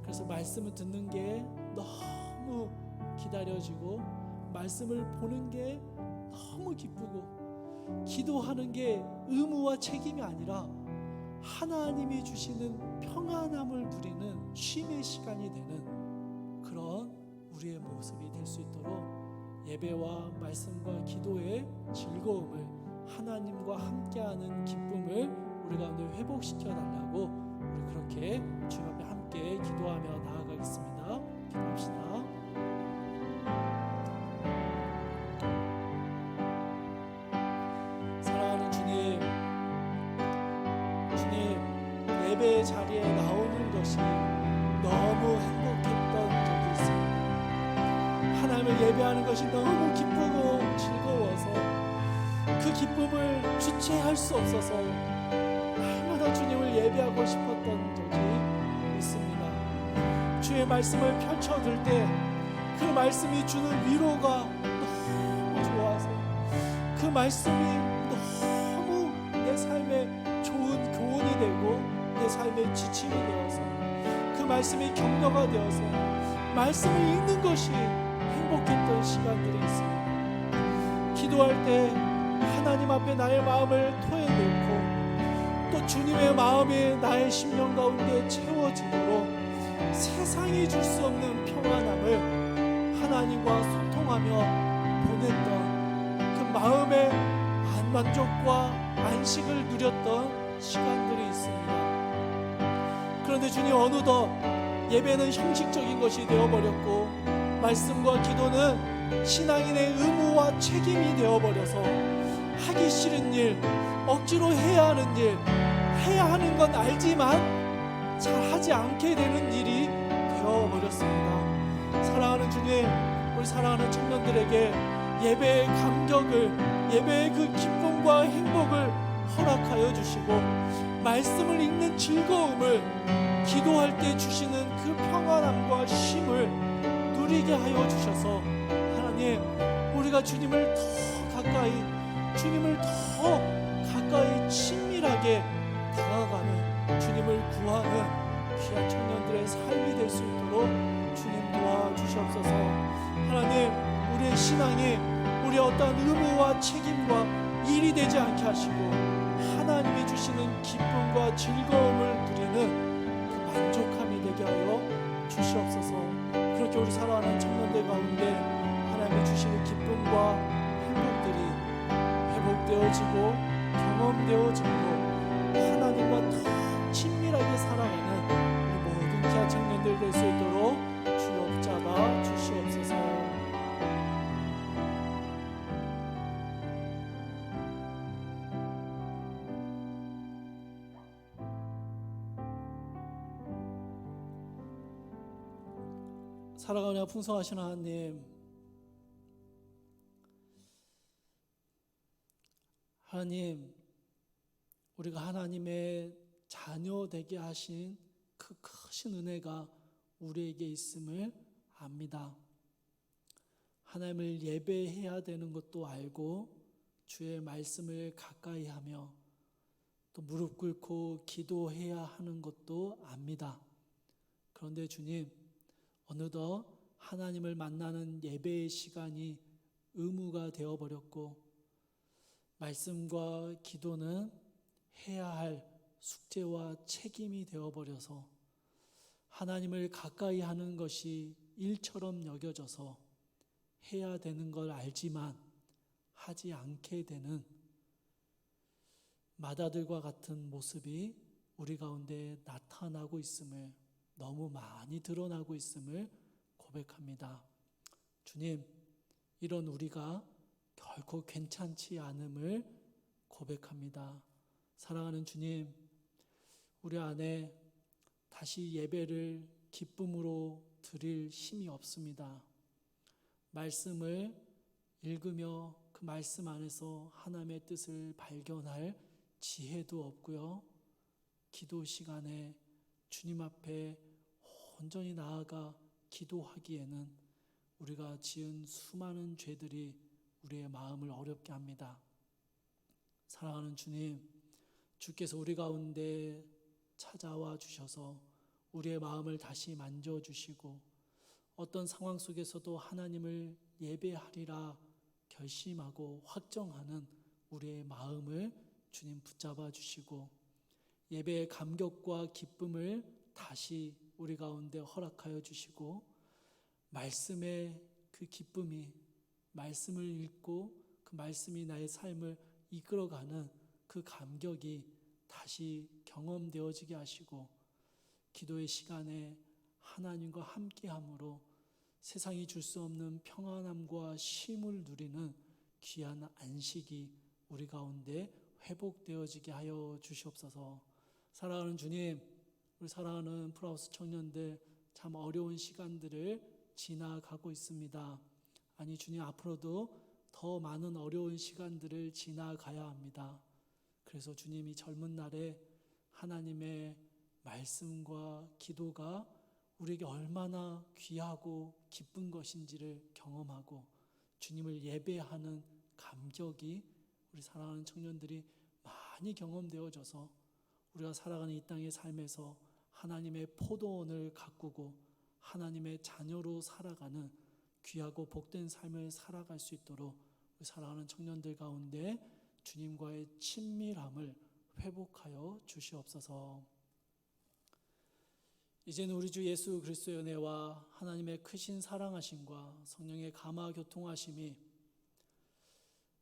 그래서 말씀을 듣는 게 너무 기다려지고 말씀을 보는 게 너무 기쁘고 기도하는 게 의무와 책임이 아니라 하나님이 주시는 평안함을 누리는 쉼의 시간이 되는 그런 우리의 모습이 될 수 있도록 예배와 말씀과 기도의 즐거움을, 하나님과 함께하는 기쁨을 우리 가운데 회복시켜 달라고 우리 그렇게 주님 앞에 함께 기도하며 나아가겠습니다. 기도합시다. 사랑하는 주님, 예배 자리에 나오는 것이 너무 행복했던 적이 있습니다. 하나님을 예배하는 것이 너무 기쁘고 즐거워서 그 기쁨을 주체할 수 없어서 날마다 주님을 예배하고 싶었던 적이 있습니다. 주의 말씀을 펼쳐들 때 그 말씀이 주는 위로가 너무 좋아서 그 말씀이 너무 내 삶에 좋은 교훈이 되고 내 삶의 지침이 되어서 그 말씀이 격려가 되어서 말씀을 읽는 것이 행복했던 시간들이 있습니다. 기도할 때 하나님 앞에 나의 마음을 토해놓고 또 주님의 마음이 나의 심령 가운데 채워지도록 세상이 줄 수 없는 평안함을 하나님과 소통하며 보냈던 그 마음의 만족과 안식을 누렸던 시간들이 있습니다. 그런데 주님, 어느덧 예배는 형식적인 것이 되어버렸고 말씀과 기도는 신앙인의 의무와 책임이 되어버려서 하기 싫은 일, 억지로 해야 하는 일, 해야 하는 건 알지만 잘 하지 않게 되는 일이 되어버렸습니다. 사랑하는 주님, 우리 사랑하는 청년들에게 예배의 감격을, 예배의 그 기쁨과 행복을 허락하여 주시고 말씀을 읽는 즐거움을, 기도할 때 주시는 그 평안함과 쉼을 누리게 하여 주셔서 하나님, 우리가 주님을 더 가까이, 주님을 더 가까이 친밀하게 다가가는, 주님을 구하는 귀한 청년들의 삶이 될 수 있도록 주님 도와주시옵소서. 하나님, 우리의 신앙이 우리의 어떤 의무와 책임과 일이 되지 않게 하시고 하나님이 주시는 기쁨과 즐거움을 누리는 그 만족함이 되게 하여 주시옵소서. 그렇게 우리 사랑하는 청년들 가운데 하나님 하나님이 주시는 기쁨과 행복들이 회복되어지고 경험되어지고 하나님과 더 친밀하게 살아가는 우리 모든 귀한 청년들 될 수 있도록 주여 붙잡아 주시옵소서. 살아가며 풍성하신 하나님, 우리가 하나님의 자녀 되게 하신 그 크신 은혜가 우리에게 있음을 압니다. 하나님을 예배해야 되는 것도 알고 주의 말씀을 가까이 하며 또 무릎 꿇고 기도해야 하는 것도 압니다. 그런데 주님, 어느덧 하나님을 만나는 예배의 시간이 의무가 되어버렸고 말씀과 기도는 해야 할 숙제와 책임이 되어버려서 하나님을 가까이 하는 것이 일처럼 여겨져서 해야 되는 걸 알지만 하지 않게 되는 마다들과 같은 모습이 우리 가운데 나타나고 있음을, 너무 많이 드러나고 있음을 고백합니다. 주님, 이런 우리가 결코 괜찮지 않음을 고백합니다. 사랑하는 주님, 우리 안에 다시 예배를 기쁨으로 드릴 힘이 없습니다. 말씀을 읽으며 그 말씀 안에서 하나님의 뜻을 발견할 지혜도 없고요. 기도 시간에 주님 앞에 온전히 나아가 기도하기에는 우리가 지은 수많은 죄들이 우리의 마음을 어렵게 합니다. 사랑하는 주님, 주께서 우리 가운데 찾아와 주셔서 우리의 마음을 다시 만져주시고 어떤 상황 속에서도 하나님을 예배하리라 결심하고 확정하는 우리의 마음을 주님 붙잡아 주시고 예배의 감격과 기쁨을 다시 우리 가운데 허락하여 주시고 말씀의 그 기쁨이, 말씀을 읽고 그 말씀이 나의 삶을 이끌어가는 그 감격이 다시 경험되어지게 하시고 기도의 시간에 하나님과 함께함으로 세상이 줄 수 없는 평안함과 쉼을 누리는 귀한 안식이 우리 가운데 회복되어지게 하여 주시옵소서. 사랑하는 주님, 우리 사랑하는 프라우스 청년들 참 어려운 시간들을 지나가고 있습니다. 아니 주님, 앞으로도 더 많은 어려운 시간들을 지나가야 합니다. 그래서 주님이 젊은 날에 하나님의 말씀과 기도가 우리에게 얼마나 귀하고 기쁜 것인지를 경험하고 주님을 예배하는 감격이 우리 사랑하는 청년들이 많이 경험되어져서 우리가 살아가는 이 땅의 삶에서 하나님의 포도원을 가꾸고 하나님의 자녀로 살아가는 귀하고 복된 삶을 살아갈 수 있도록 우리 사랑하는 청년들 가운데 주님과의 친밀함을 회복하여 주시옵소서. 이제는 우리 주 예수 그리스도의 은혜와 하나님의 크신 사랑하심과 성령의 감화 교통하심이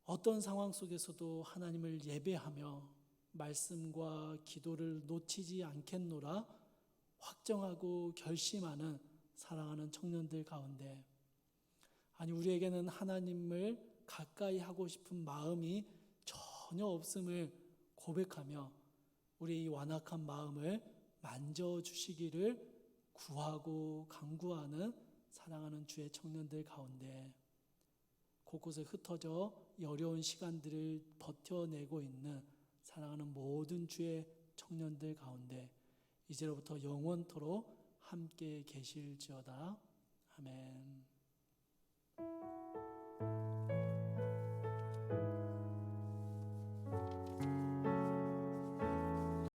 어떤 상황 속에서도 하나님을 예배하며 말씀과 기도를 놓치지 않겠노라 확정하고 결심하는 사랑하는 청년들 가운데, 아니 우리에게는 하나님을 가까이 하고 싶은 마음이 전혀 없음을 고백하며 우리 이 완악한 마음을 만져주시기를 구하고 간구하는 사랑하는 주의 청년들 가운데 곳곳에 흩어져 이 어려운 시간들을 버텨내고 있는 사랑하는 모든 주의 청년들 가운데 이제로부터 영원토록 함께 계실지어다. 아멘.